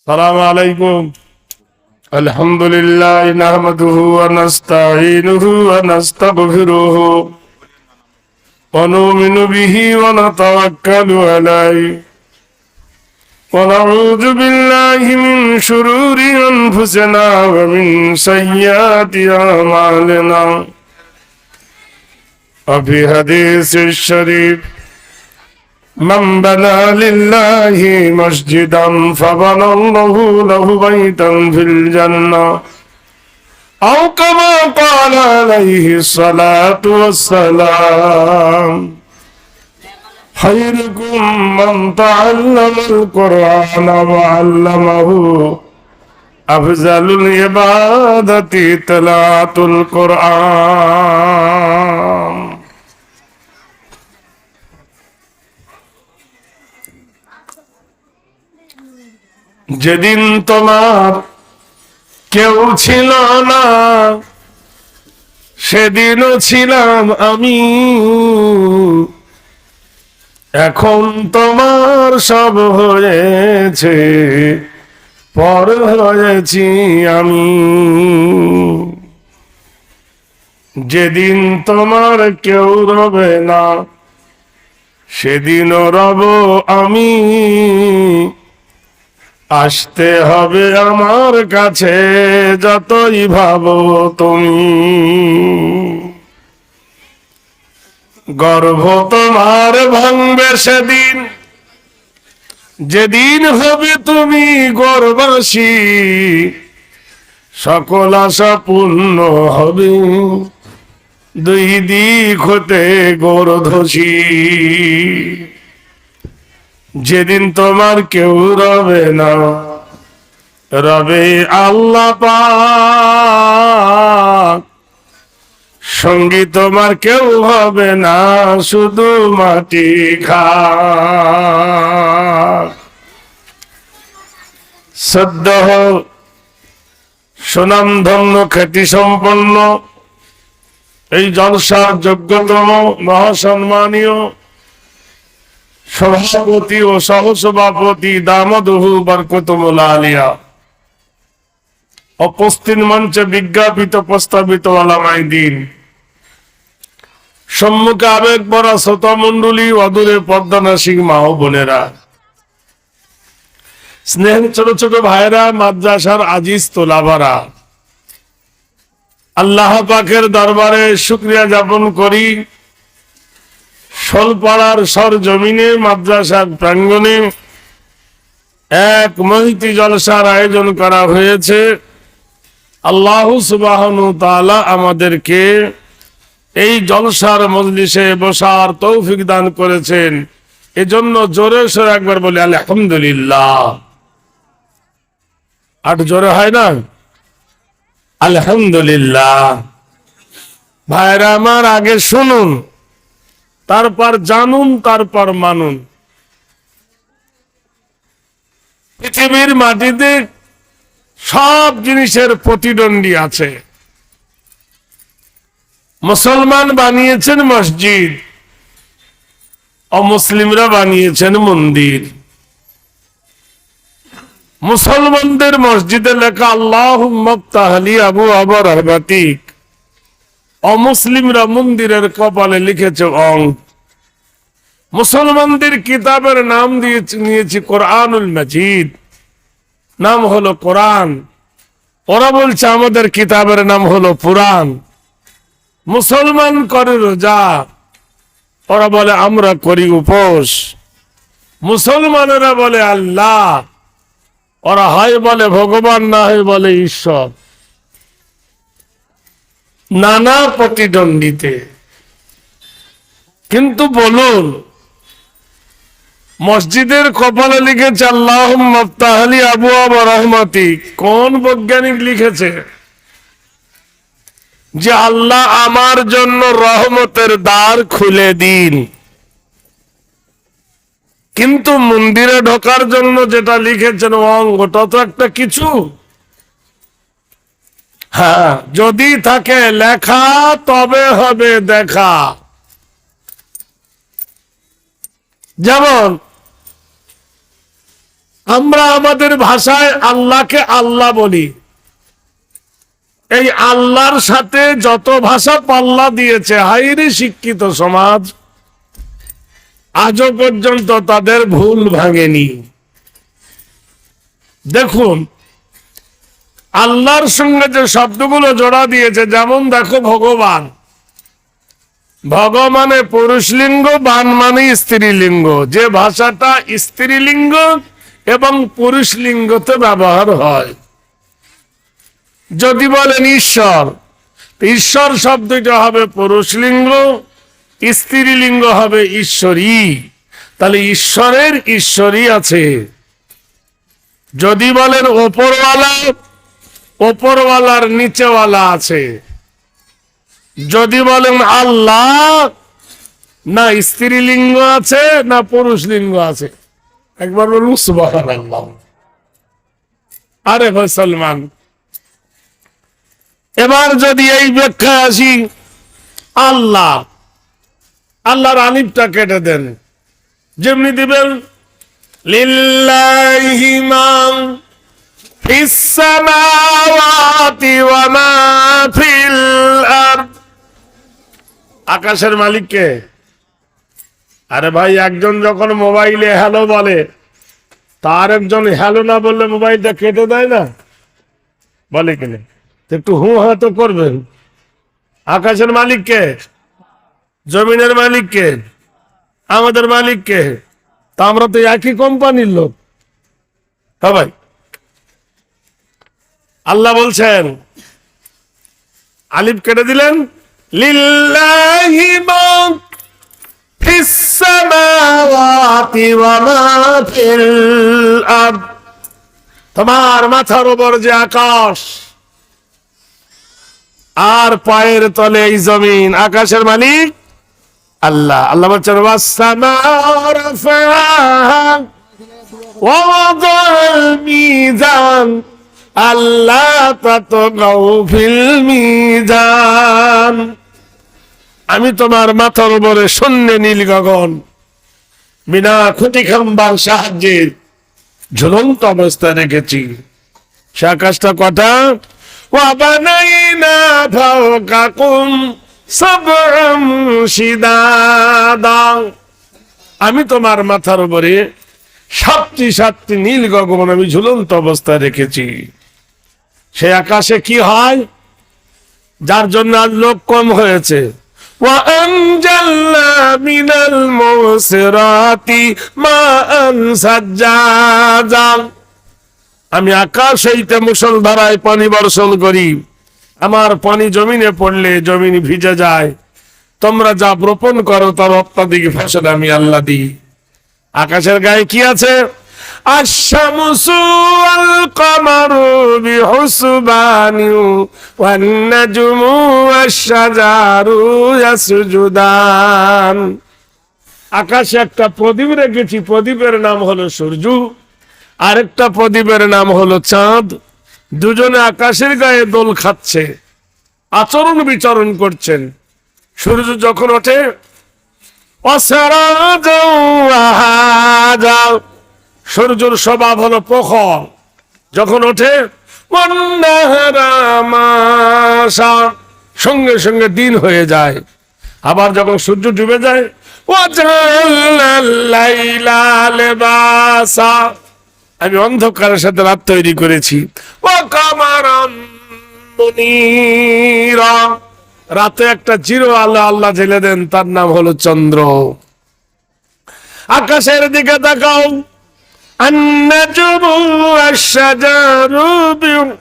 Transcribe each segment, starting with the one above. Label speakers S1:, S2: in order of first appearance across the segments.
S1: السلام عليكم. الحمد لله نحمده ونستعينه ونستغفره ونؤمن به ونتوكل عليه ونعوذ بالله من شرور أنفسنا ومن سيئات أعمالنا. وفي حديث الشريف من بنى لله مسجدا فبنى الله له بيتا في الجنة أو كما قال عليه الصلاة والسلام خيركم من تعلم القرآن وعلمه أفضل العبادة تلاوة القرآن. যেদিন তোমার কেউ ছিল না সেদিনও ছিলাম আমি, এখন তোমার সব হয়েছে পর হয়েছি আমি। যেদিন তোমার কেউ রবে না সেদিনও রব আমি, আসতে হবে আমার কাছে যতই ভাবো তুমি। গর্ভ তোমার ভাঙবে সেদিন, যেদিন হবে তুমি গর্ভবাসী, সকল আশা পূর্ণ হবে দুই দিক হতে গর্ধসী। যেদিন তোমার কেউ রবে না রবে আল্লাহ পাক, সঙ্গী তোমার কেউ হবে না শুধু মাটি খাক। সদ্য সুনামধন্য খ্যাতি সম্পন্ন এই জলসার যোগ্যতম মহাসম্মানীয় সভাপতি ও সহসভাপতি দামাদহু বরকতুল আলিয়া, উপস্থিত মঞ্চে বিজ্ঞাপিত প্রস্তাবিত ওলামায়ে দ্বীন, সম্মুখে আবেগ ভরা শ্রোতা মণ্ডলী, অদূরে পর্দানাসিক মা ও বোনেরা, স্নেহের ছোট ছোট ভাইরা, মাদ্রাসার আজিজ তোলাবারা, আল্লাহ পাকের দরবারে শুকরিয়া জ্ঞাপন করি। শোলপাড়ার সরজমিনে মাদ্রাসার প্রাঙ্গণে এক মহিতি জলসার আয়োজন করা হয়েছে। আল্লাহ সুবহানাহু ওয়া তাআলা আমাদেরকে এই জলসার মজলিসে বসার তৌফিক দান করেছেন, এজন্য জোরে সোরে একবার বলি আলহামদুলিল্লাহ। আর জোরে হয় না? আলহামদুলিল্লাহ। ভাইরা আমার, আগে শুনুন, তারপর জানুন, তারপর মানুন। পৃথিবীর মাটিতে সব জিনিসের প্রতিদ্বন্দ্বী আছে। মুসলমান বানিয়েছেন মসজিদ, অমুসলিমরা বানিয়েছেন মন্দির। মুসলমানদের মসজিদে লেখা আল্লাহুম্মা ইফতাহ লি আবওয়াবা রাহমাতিক, অমুসলিমরা মন্দিরের কপালে লিখেছে অং। মুসলমানদের কিতাবের নাম নিয়েছি কোরআনুল মাজিদ, নাম হলো কোরআন। ওরা বলছে আমাদের কিতাবের নাম হলো পুরাণ। মুসলমান করে রোজা, ওরা বলে আমরা করি উপোস। মুসলমানেরা বলে আল্লাহ, ওরা হয় বলে ভগবান, না হয় বলে ঈশ্বর। নানা প্রতিদ্বন্দ্বিতে। কিন্তু বলুন, মসজিদের কপালে লিখেছে আল্লাহুম্মা ইফতাহ লি আবওয়াবা রাহমাতিক, কোন বৈজ্ঞানিক লিখেছে যে আল্লাহ আমার জন্য রহমতের দ্বার খুলে দিন? কিন্তু মন্দিরে ঢোকার জন্য যেটা লিখেছেন অং, ওটা তো একটা কিছু। হ্যাঁ, যদি থাকে লেখা তবে হবে দেখা। যেমন আমরা আমাদের ভাষায় আল্লাহকে আল্লাহ বলি। এই আল্লাহর সাথে যত ভাষা পাল্লা দিয়েছে, হাইরে শিক্ষিত সমাজ, আজও পর্যন্ত তাদের ভুল ভাঙেনি। দেখুন আল্লাহর সঙ্গে যে শব্দগুলো জোড়া দিয়েছে, যেমন দেখো ভগবান, ভগ মানে পুরুষলিঙ্গ, বান মানে স্ত্রীলিঙ্গ। যে ভাষাটা স্ত্রীলিঙ্গ এবং পুরুষলিঙ্গতে ব্যবহার হয়। যদি বলেন ঈশ্বর, ঈশ্বর শব্দটা হবে পুরুষলিঙ্গ, স্ত্রীলিঙ্গ হবে ঈশ্বরী। তাহলে ঈশ্বরের ঈশ্বরী আছে। যদি বলেন ওপরওয়ালা, ওপরওয়ালার নিচেওয়ালা আছে। যদি বলেন আল্লাহ, না স্ত্রীলিঙ্গ আছে না পুরুষলিঙ্গ আছে। একবার বলুন সুবহানাল্লাহ। আরে মুসলমান, এবার যদি এই ব্যাখ্যা আসি, আল্লাহ, আল্লাহর আলিফটা কেটে দেন, যেমনি দিবেন লিল্লাহি মা ফিস সামাওয়াতি ওয়া মা ফিল আরদ। আকাশের মালিক কে? আরে ভাই, একজন যখন মোবাইলে হ্যালো বলে, তার একজন হ্যালো না বললে মোবাইলটা কেটে দেয় না? বলে কিনা? একটু হু হা তো করবেন। আকাশের মালিক কে? জমিনের মালিক কে? আমাদের মালিক কে? তা আমরা তো একই কোম্পানির লোক। হ্যাঁ ভাই, আল্লাহ বলছেন, আলিফ কেটে দিলেন, লিল্লাহি মা ফিস সামাওয়াতি ওয়া মা ফিল আরদ। তোমার মাথার উপর যে আকাশ আর পায়ের তলে এই জমিন, আকাশের মালিক আল্লাহ। আল্লাহ বলছেন ওয়াসসামা রাফাহা ওয়া ওয়াদাল মিজান আল্লা তাতগাউ ফিল মিজান। আমি তোমার মাথার উপরে শূন্য নীল গগন বিনা খুঁটি খাম্বার সাহায্যে ঝুলন্ত অবস্থায় রেখেছি। সে আকাশটা কটা? ওয়া বানাইনা ফাওকাকুম সাবআম শিদাদা। আমি তোমার মাথার উপরে সাতটি সাতটি নীল গগন আমি ঝুলন্ত অবস্থায় রেখেছি। সে আকাশে কি হয়, যার জন্য আজ লোক কম হয়েছে? ওয়া আনজালনা মিনাল মুসরাতি মাআন সাজ্জাজা। আমি আকাশ হইতে মুষলধারায় পানি বর্ষণ করি। আমার পানি জমিনে পড়লে জমিন ভিজে যায়। তোমরা যা রোপণ করো তার অত্যাধিক ফসল আমি আল্লাহ দিই। আকাশের গায়ে কি আছে? আশ-শামসু ওয়াল কামারু বিহুসবানি ওয়ান নাজমু ওয়াশ-শাজারু ইয়াসজুদান। আকাশে একটা প্রদীপ রেখেছি, প্রদীপের নাম হলো সূর্য, আরেকটা প্রদীপের নাম হলো চাঁদ। দুজনে আকাশের গায়ে দোল খাচ্ছে, আচরণ বিচরণ করছেন। সূর্য যখন ওঠে সূর্যের স্বভাব হলো প্রখর, যখন ওঠে সঙ্গে সঙ্গে দিন হয়ে যায়। আবার যখন সূর্য ডুবে যায়, আমি অন্ধকারের সাথে রাত তৈরি করেছি। রাতে একটা চির আল্লাহ আল্লাহ জেলে দেন, তার নাম হলো চন্দ্র। আকাশের দিকে তাকাও,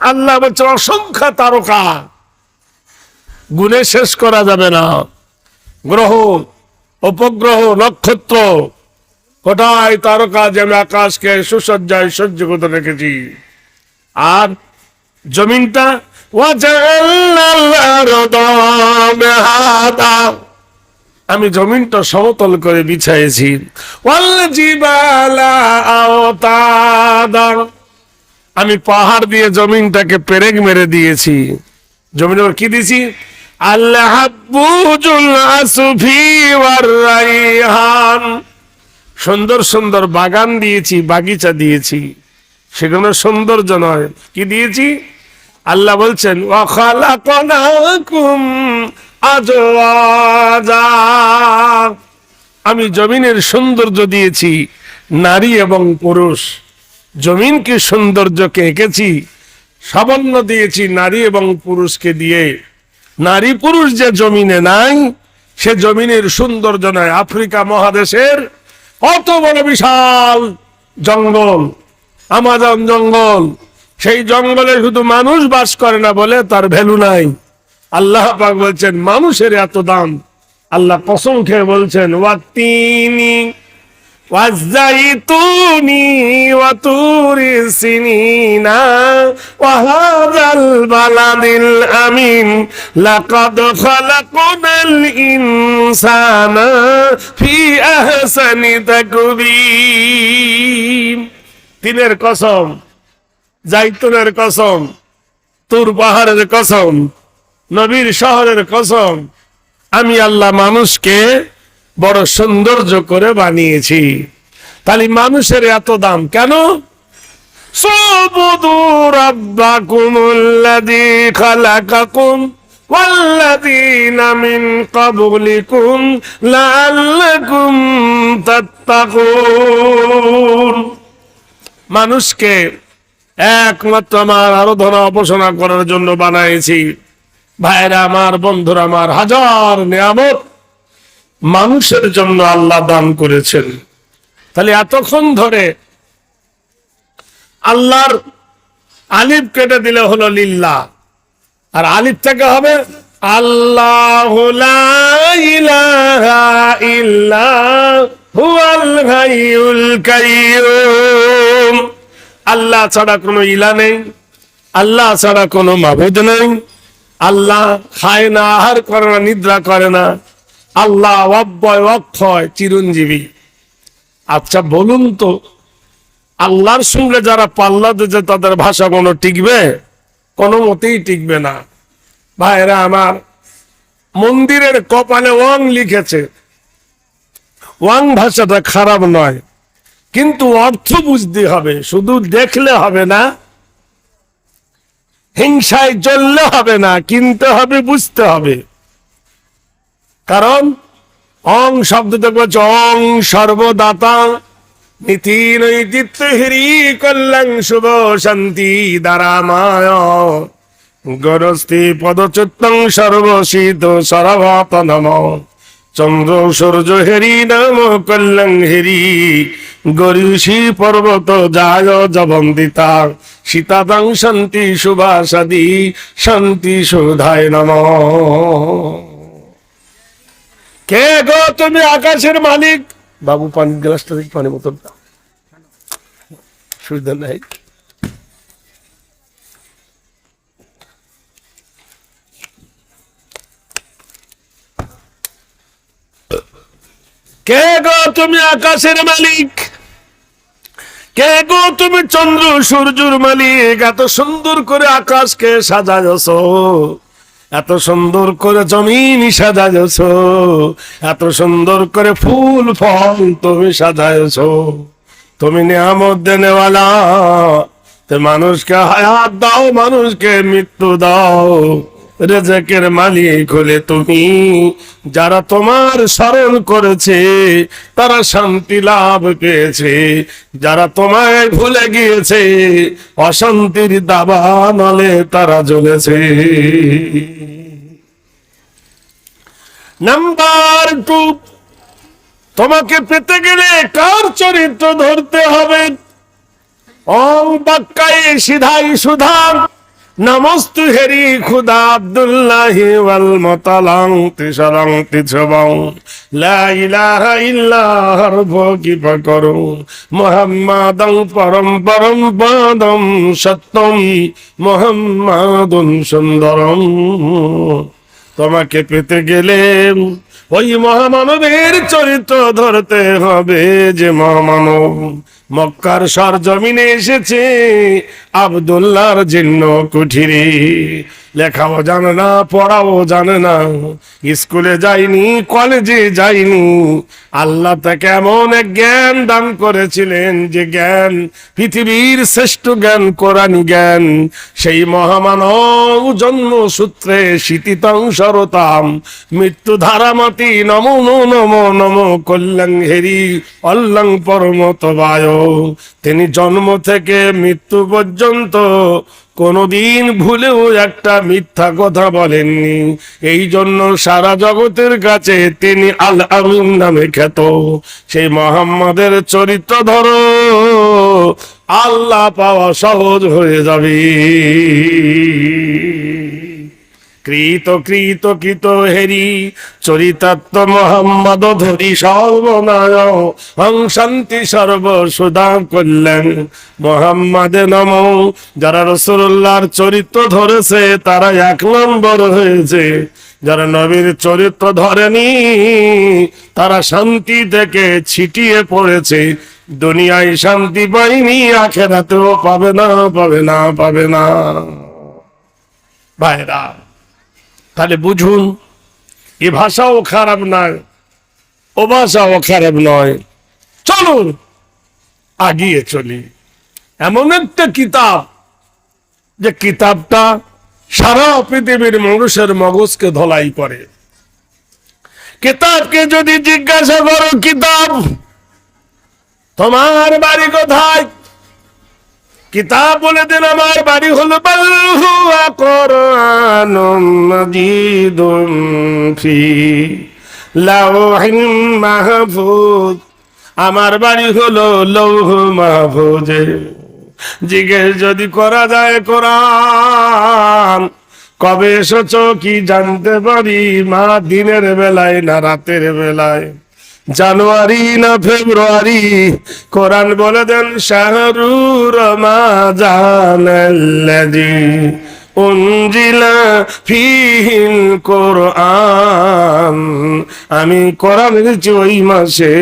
S1: আল্লাহ বলছে অসংখ্য তারকা, গুণে শেষ করা যাবে না। গ্রহ, উপগ্রহ, নক্ষত্র, কোথায় তারকা যে আমি আকাশকে সুসজ্জায় সহ্য করতে রেখেছি। আর জমিনটা আমি জমিনটা সমতল করে বিছাইছি। আমি পাহাড় দিয়ে জমিনটাকে পেরেক মেরে দিয়েছি। জমিনের কি দিয়েছি? আল্লাহ সুন্দর সুন্দর বাগান দিয়েছি, বাগিচা দিয়েছি, সেখানে সৌন্দর্য নয়, কি দিয়েছি? আল্লাহ বলছেন ওয়া খালাকনাকুম আজওয়াজা, আমি জমিনের সৌন্দর্য দিয়েছি নারী এবং পুরুষ। জমিনকে সৌন্দর্যকে এঁকেছি, সাবন্য দিয়েছি নারী এবং পুরুষকে দিয়ে। নারী পুরুষ যে জমিনে নাই, সে জমিনের সৌন্দর্য নয়। আফ্রিকা মহাদেশের অত বড় বিশাল জঙ্গল, আমাজন জঙ্গল, সেই জঙ্গলে শুধু মানুষ বাস করে না বলে তার ভ্যালু নাই। আল্লাহ পাক বলছেন মানুষের এত দাম। আল্লাহ কসম খেয়ে বলছেন ওয়াতিনি ওয়াজাইতুনি ওয়া তুরি সিনিনা ওয়া হাযাল বালাদিল আমিন লাকাদ খালাকনাল ইনসানা ফি আহসানি তাকবীম। তিনের কসম, জাইতুনের কসম, তুর পাহাড়ের কসম, নবীর শহরের কসম, আমি আল্লাহ মানুষকে বড় সৌন্দর্য করে বানিয়েছি। তাহলে মানুষের এত দাম কেন? সুবুদু রাব্বাকুমুল্লাযী খালাকাকুম ওয়াল্লাযীনা মিন ক্বাবলিকুম লাআল্লাকুম তাত্তাকুন। মানুষকে একমাত্র আমার আরাধনা উপাসনা করার জন্য বানাইছি। ভাইরা আমার, বন্ধুরা আমার, হাজার নিয়ামত মানুষের জন্য আল্লাহ দান করেছেন। তাহলে এতক্ষণ ধরে আল্লাহর আলিফ কেটে দিলে হলো লিল্লাহ, আর আলিফ থেকে হবে আল্লাহু লা ইলাহা ইল্লা হুয়াল হাইয়ুল কাইয়্যুম। আল্লাহ ছাড়া কোনো ইলা নেই, আল্লাহ ছাড়া কোনো মাবুদ নেই। আল্লাহ খায় না, আহার করে না, নিদ্রা করে না। আল্লাহ অব্যয় অক্ষয় চিরঞ্জীবী। আচ্ছা বলুন তো, আল্লাহর সঙ্গে যারা পাল্লা দিয়েছে তাদের ভাষা কোনো টিকবে? কোনো মতেই টিকবে না। ভাইরা আমার, মন্দিরের কপালে ওয়াং লিখেছে। ওয়াং ভাষাটা খারাপ নয়, কিন্তু অর্থ বুঝতে হবে। শুধু দেখলে হবে না, হিংসায় জ্বললে হবে না, কিনতে হবে, বুঝতে হবে। কারণ অং শব্দটা বলছে অং সর্বদাতা নীতি নৈতিত্য হরি কল্যাণ শুভ শান্তি দ্বারামায় গরস্তি পদচিত্তং সর্বশীত সরভাত নম চন্দ্র সূর্য হেরি নাম কল্যাণ হেরি গরিষি পর্বত যায় জবন্দিতা সীতাদাং শান্তি শুভাসাদি শান্তি সুধায় নম। কে গো তুমি আকাশের মালিক? বাবু পানির গ্লাসটা দেখি, পানি বোতল দাও, সুবিধা নাই। কে গো তুমি আকাশের মালিক? কে গো তুমি চন্দ্র সূর্যের মালিক? এত সুন্দর করে আকাশকে সাজাইছো, এত সুন্দর করে জমিন সাজাইছো, এত সুন্দর করে ফুল ফল তুমি সাজাইছো। তুমি নিয়ামত দেনেওয়ালা, তো মানুষকে হায়াত দাও, মানুষকে মৃত্যু দাও, রেজেকের মালিক হলে তুমি। যারা তোমার স্মরণ করেছে তারা শান্তি লাভ পেয়েছে, যারা তোমায় ভুলে গিয়েছে অশান্তির দাবানলে তারা জ্বলেছে। নাম্বার 2, তোমাকে পেতে গেলে কার চরিত্র ধরতে হবে? ওম বাক্কায়ে সিধাই সুধা নমস্তু হেরি খুদা আব্দুল্লাহি ওয়াল মুতালাং তিশারাং তিছবাং লা ইলাহা ইল্লাহর ভোগি পাকরু মুহাম্মাদাং পরম পরম পদম সত্যম মুহাম্মাদুন সুন্দরম। তোমাকে পেতে গেলে ওই মহামানবের চরিত্র ধরতে হবে, যে মহামানব মক্কার সরজমিনে এসেছে আব্দুল্লাহর জীর্ণ কুঠিরে। লেখাও জানে না, পড়াও জানে না, স্কুলে যায়নি, কলেজে যায়নি। আল্লাহ তাকে এমন এক জ্ঞান দান করেছিলেন যে জ্ঞান পৃথিবীর শ্রেষ্ঠ জ্ঞান, কোরআনী জ্ঞান। সেই মহামানব জন্ম সূত্রে শীতিতং সরতাম মৃত্যু ধারামাতি নমো নমো নমো কল্যাণ হেরি অল্লাং পরমত বায়। তিনি জন্ম থেকে মৃত্যু পর্যন্ত কোনদিন ভুলেও একটা মিথ্যা কথা বলেননি। এই জন্য সারা জগতের কাছে তিনি আল আমিন নামে খ্যাত। সেই মোহাম্মদের চরিত্র ধরো, আল্লাহ পাওয়া সহজ হয়ে যাবে। কৃত কৃত কৃত হেরি চরিতাত্ম মোহাম্মদ ধরি সর্বনায় হং শান্তি সর্ব সুদা কল্যাণ মোহাম্মদে নম। যারা রাসূলুল্লাহর চরিত্র ধরেছে তারা 1 নম্বর হয়েছে। যারা নবীর চরিত্র ধরেনি তারা শান্তি থেকে ছিটিয়ে পড়েছে। দুনিয়ায় শান্তি পাইনি, আখিরাতেও পাবে না, পাবে না, পাবে না। ভাইরা, তাহলে বুঝুন, এ ভাষাও খারাপ নয়, ও ভাষাও খারাপ নয়। চলুন আগিয়ে চলি। এমন একটা কিতাব যে কিতাবটা সারা পৃথিবীর মানুষের মগজকে ধলাই করে। কিতাবকে যদি জিজ্ঞাসা করো, কিতাব তোমার বাড়ি কোথায়? কিতাব বলে দেন আমার বাড়ি হলো বাল হুয়া কুরআনুম মাজিদুন ফি লাওহিন মাহফুজ। আমার বাড়ি হলো লৌহ মাহফুজে। জিজ্ঞেস যদি করা যায় কোরআন কবে এসেছো কি জানতে পারি, মা দিনের বেলায় না রাতের বেলায়, জানুয়ারি না ফেব্রুয়ারি। কোরআন বলে দেন শাহরু রমাজানাল্লাযী উনজিলা ফীহিল কোরআন। আমি কোরআন এনেছি ওই মাসে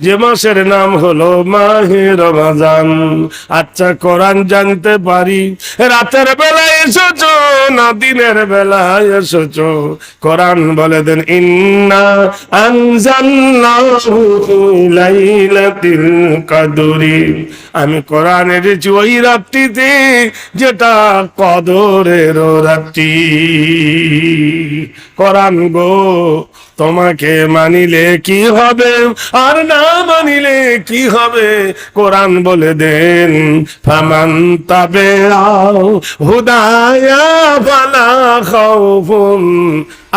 S1: যে মাসের নাম হলো মাহে রমজান। আচ্ছা, কোরআন জানতে পারি রাতের বেলায় এসেছো না দিনের বেলায় এসেছো? কোরআন বলে দেন ইন্না আনজালনাহু ফী লাইলাতিল কদরি। আমি কোরআন এনেছি ওই রাত্রিতে যেটা কদরের রাত্রি। কোরআন গো তোমাকে মানিলে কি হবে আর না মানিলে কি হবে? কোরআন বলে দেন ফামান তাবিআ হুদায়া ফালা খাউফুন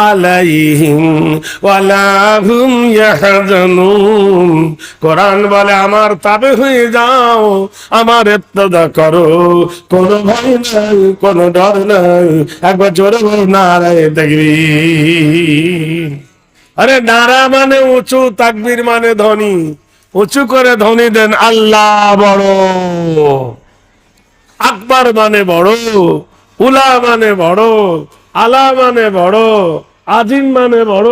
S1: আলাইহিম ওয়ালা হুম ইয়াহজানুন। কোরআন বলে আমার তাবে হয়ে যাও, আমার ইত্তেদা করো, কোনো ভয় নাই, কোনো ডর নাই। একবার জোরে বলো নারায়ে তাকবীর। আরে নারা মানে উঁচু, তাকবীর মানে ধ্বনি। উঁচু করে ধ্বনি দেন আল্লাহ বড়। আকবার মানে বড়, উলা মানে বড়, আলা মানে বড়, আজিম মানে বড়।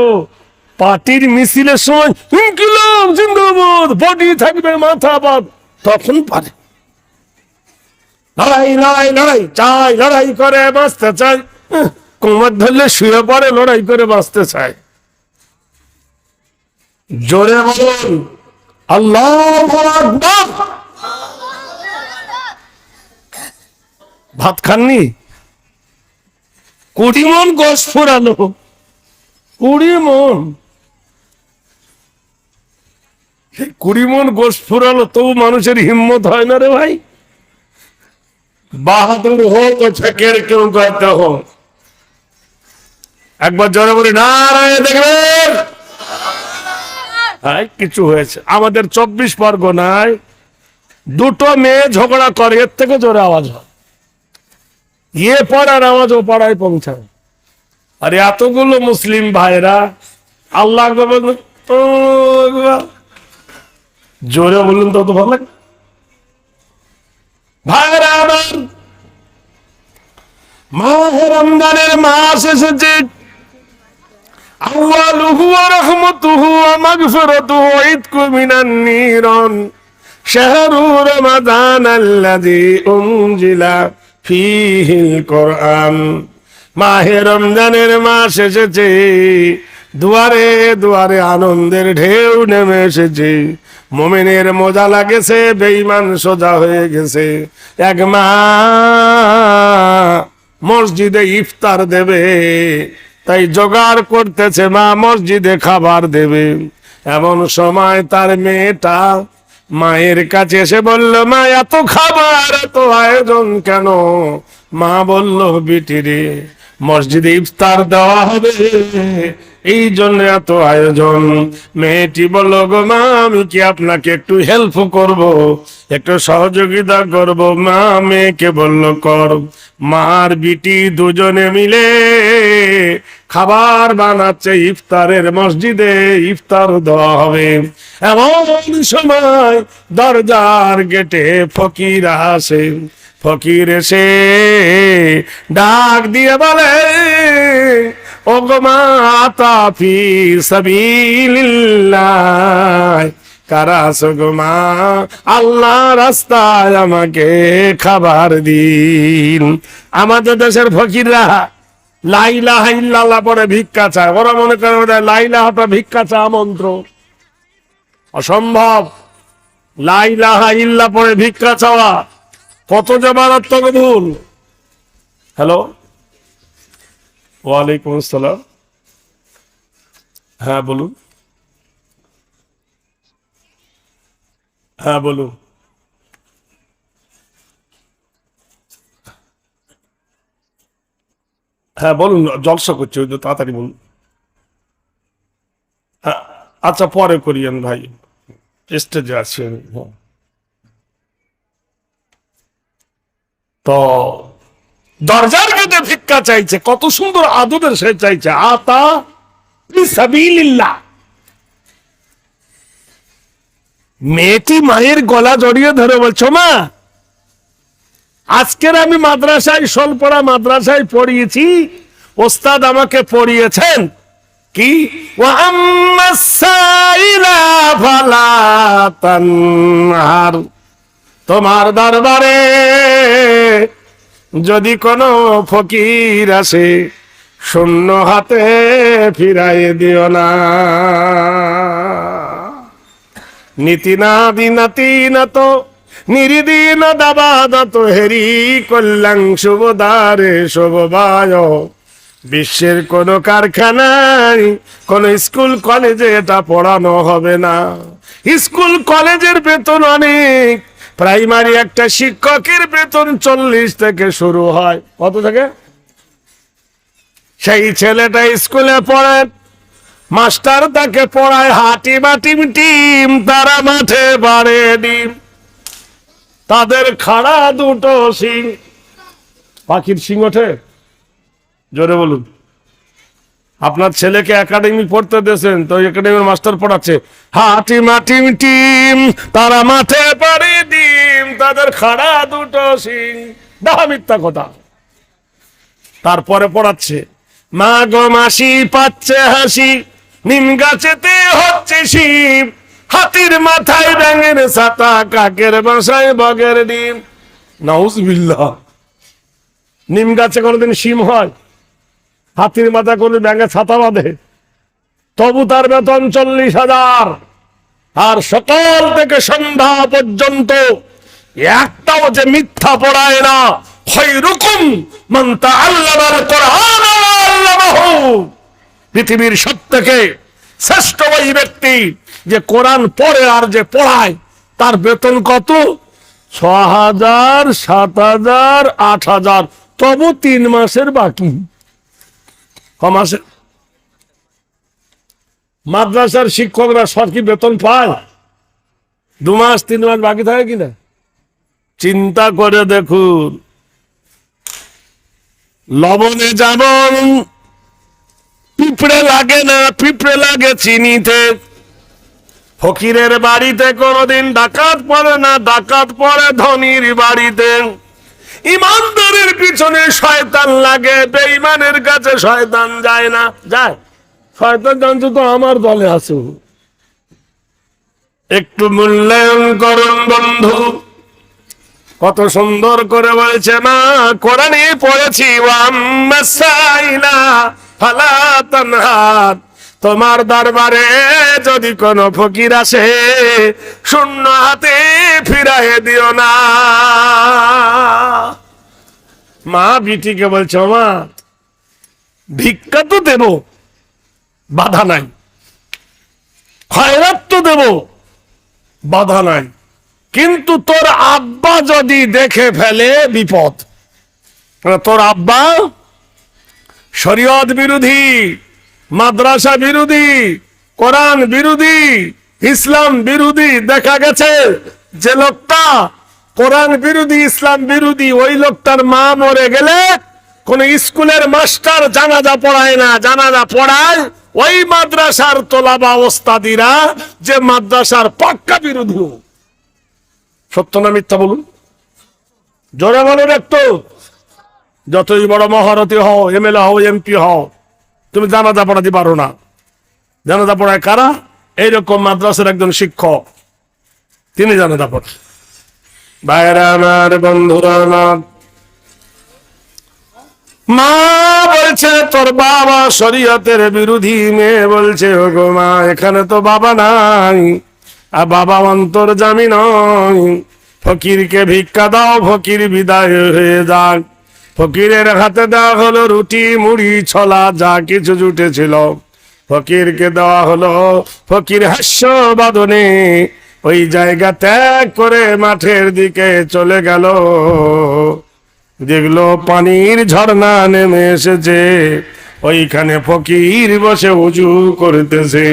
S1: পার্টির মিছিলের সময় ইনকিলাব জিন্দাবাদ, বডি থাকবে মাথা বাদ, তখন পারে। লড়াই লড়াই লড়াই চাই, লড়াই করে বাঁচতে চাই। কোমর ধরলে শুয়ে পড়ে, লড়াই করে বাঁচতে চায়। জোরে বলুন আল্লাহু আকবার। ভাত খাননি? 20 মণ গোশত ফুরালো, 20 মণ। 20 মণ গোশত ফুরালো, তবু মানুষের হিম্মত হয় না রে ভাই। বাহাদুর হো তো ছেকের কেউ করতে হো। একবার জোরে বলি নারায়ে দেখবেন। কিছু হয়েছে আমাদের 24 পরগনায় 2টো মেয়ে ঝগড়া করে, এর থেকে জোরে আওয়াজ হয়। ইয়ে পাড়ার আওয়াজ ও পাড়ায় পৌঁছায়। আরে এতগুলো মুসলিম ভাইরা আল্লাহ জোরে বলুন তত ভালো লাগে। ভাইরা আমার, মাহে রমজানের মাস এসেছে। আউয়ালুহু ওয়া রাহমাতুহু ওয়া মাগফিরাতুহু ওয়া ইতকু মিনান নিরান। শাহরু রমাদানাল্লাযী উনজিলা ফীহিল কোরআন। মাহে রমজানের মাস এসেছে, দুয়ারে দুয়ারে আনন্দের ঢেউ নেমে এসেছে। মুমিনের মজা লাগেছে, বেঈমান সোজা হয়ে গেছে। এক মা মসজিদে ইফতার দেবে, তাই জোগাড় করতেছে, মা মসজিদে খাবার দেবে। এমন সময় তার মেয়েটা মায়ের কাছে এসে বলল, মা এত খাবার, এত আয়োজন কেন? মা বলল, বিটিরে মসজিদে ইফতার দেওয়া হবে, এই জন্য এত আয়োজন। মেয়েটি বলল, গো মা, আমি কি আপনাকে একটু হেল্প করব, একটু সহযোগিতা করব? মা মেয়েকে বলল, কর। মার বিটি দুজনে মিলে খাবার বানাচ্ছে, ইফতারের মসজিদে ইফতার দেওয়া হবে। এমন সময় দরজার গেটে ফকির আসে। ফকির এসে ডাক দিয়ে বলে, ও গো মা, আতা ফি সাবিলিল্লাহ, কারা আছো গো মা? আল্লাহ রাস্তায় আমাকে খাবার দিন। আমাদের দেশের ফকিররা লা ইলাহা ইল্লাল্লাহ পরে ভিক্ষা চায়। ওরা মনে করে লা ইলাহাটা ভিক্ষা চা মন্ত্র, অসম্ভব। লা ইলাহা ইল্লাল্লাহ পরে ভিক্ষা চাওয়া কত যে মারাত্মক ভুল। হ্যালো, ওয়ালাইকুম আসসালাম। হ্যাঁ বলুন, হ্যাঁ বলুন। হ্যাঁ বলুন, জলসা করছি, ওই তো, তাড়াতাড়ি বলুন। হ্যাঁ, আচ্ছা পরে করিয়েন ভাই, স্টেজে আছি আমি। হ্যাঁ। তো দরজার কাছে ভিক্ষা চাইছে, কত সুন্দর আদরের সে চাইছে, আতা ফি সাবিলিল্লাহ। মেয়েটি মায়ের গলা জড়িয়ে ধরে বলছো, মা আজকের আমি মাদ্রাসায়, সলপড়া মাদ্রাসায় পড়িয়েছি, ওস্তাদ আমাকে পড়িয়েছেন কি, ওয়া আম্মাস সাইলা ফালা তানহার, তোমার দরবারে যদি কোনো ফকির আসে, শূন্য হাতে ফিরাই দিও না। নীতি না দিনাতি না তো নিরিদিন দাবাদত হেরি কল্যাণ শুভদারে শুভবায়। বিশ্বের কোন কারখানায়, কোন স্কুল কলেজে এটা পড়ানো হবে না। স্কুল কলেজের বেতন অনেক, প্রাইমারি একটা শিক্ষকের বেতন 40 থেকে শুরু হয়। কত থেকে? সেই ছেলেটা স্কুলে পড়ে, মাস্টার তাকে পড়ায় হাটি বাটি টিম, তারা মাঠে বাড়ে ডিম, তাদের খাড়া দুটো শিং। পাখির শিং ওঠে? জোরে বলুন। আপনার ছেলেকে একাডেমি পড়তে দিয়েছেন, তো একাডেমির মাস্টার পড়াচ্ছে, হাটি মাটি টিম, তারা মাঠে পাড়ি ডিম, তাদের খাড়া দুটো শিং। দেখা মিথ্যা কথা। তারপরে পড়াচ্ছে, মা গো মাসি পাচ্ছে হাসি, নিম গাছেতে হচ্ছে শিব, হাতির মাথায় ব্যাঙের ছাতা, কাকের বাসায় বগের ডিম। নাউজুবিল্লাহ। নিম গাছে কোনোদিন শিম হয়? হাতির মাথা করে ব্যাঙের ছাতা বাঁধে? তবু তার বেতন 40,000। আর সকাল থেকে সন্ধ্যা পর্যন্ত একটাও যে মিথ্যা পড়ায় না। খায়রুকুম মান তাআল্লামাল কুরআন ওয়া আল্লামাহু, পৃথিবীর সবথেকে শ্রেষ্ঠ ওই ব্যক্তি যে কোরআন পড়ে আর যে পড়ায়। তার বেতন কত? 6,000, 7,000, 8,000। তবু 3 মাসের বাকি। মাসে মাদ্রাসার শিক্ষকরা সরকারি বেতন পায়? 2 মাস 3 মাস বাকি থাকে কিনা? চিন্তা করে দেখুন। লবণে যেমন পিঁপড়ে লাগে না, পিঁপড়ে লাগে চিনিতে। ফকিরের বাড়িতে কোনোদিন ডাকাত পড়ে না, ডাকাত পড়ে ধনীর বাড়িতে। ইমানদারের পিছনে শয়তান লাগে, বেঈমানের কাছে শয়তান যায় না। যায়? শয়তান জানছো তো আমার দলে আছো। একটু মূল্যায়ন করুন বন্ধু। কত সুন্দর করে বলছে না, কোরআনে পড়েছি ওয়াম্মাসাইলা ফালা তানহার, তোমার দরবারে যদি কোনো ফকির আসে শূন্য হাতে ফিরাইয়ে দিও না। মা বিটিকে বলছে, মা ভিক্ষা তো দেব, বাধা নাই, খয়রাত তো দেব, বাধা নাই, কিন্তু তোর আব্বা যদি দেখে ফেলে বিপদ। তোর আব্বা শরীয়ত বিরোধী, মাদ্রাসা বিরোধী, কোরআন বিরোধী, ইসলাম বিরোধী। দেখা গেছে যে লোকটা কোরআন বিরোধী, ইসলাম বিরোধী, ওই লোকটার মা মরে গেলে কোন স্কুলের মাস্টার জানাজা পড়ায় না, জানাজা পড়ায় ওই মাদ্রাসার তোলাবা ওস্তাদিরা, যে মাদ্রাসার পাক্কা বিরোধী। সত্য না মিথ্যা বলুন? জোরে বলুন একটু। যতই বড় মহারথী হও, এমএলএ হও, এমপি হও, তুমি জানাজা পড়াতে পারো না। জানাজা পড়ায় কারা? এইরকম মাদ্রাসার একজন শিক্ষক, তিনি জানাজা পড়ায়। ভাইরা আমার, বন্ধুরা আমার, মা বলছে তোর বাবা শরীয়তের বিরোধী। মেয়ে বলছে, ওগো মা, এখানে তো বাবা নাই, আর বাবা অন্তর্যামী নয়, ফকিরকে ভিক্ষা দাও, ফকির বিদায় হয়ে যাক। ফকিরের হাতে দেওয়া হলো রুটি, মুড়ি, ছোলা, যা কিছু জুটেছিল ফকিরকে দেওয়া হলো। ফকির হাস্য বাদনে ওই জায়গা ত্যাগ করে মাঠের দিকে চলে গেল। দেখলো পানির ঝর্ণা নেমে এসেছে, ওইখানে ফকির বসে উজু করতেছে।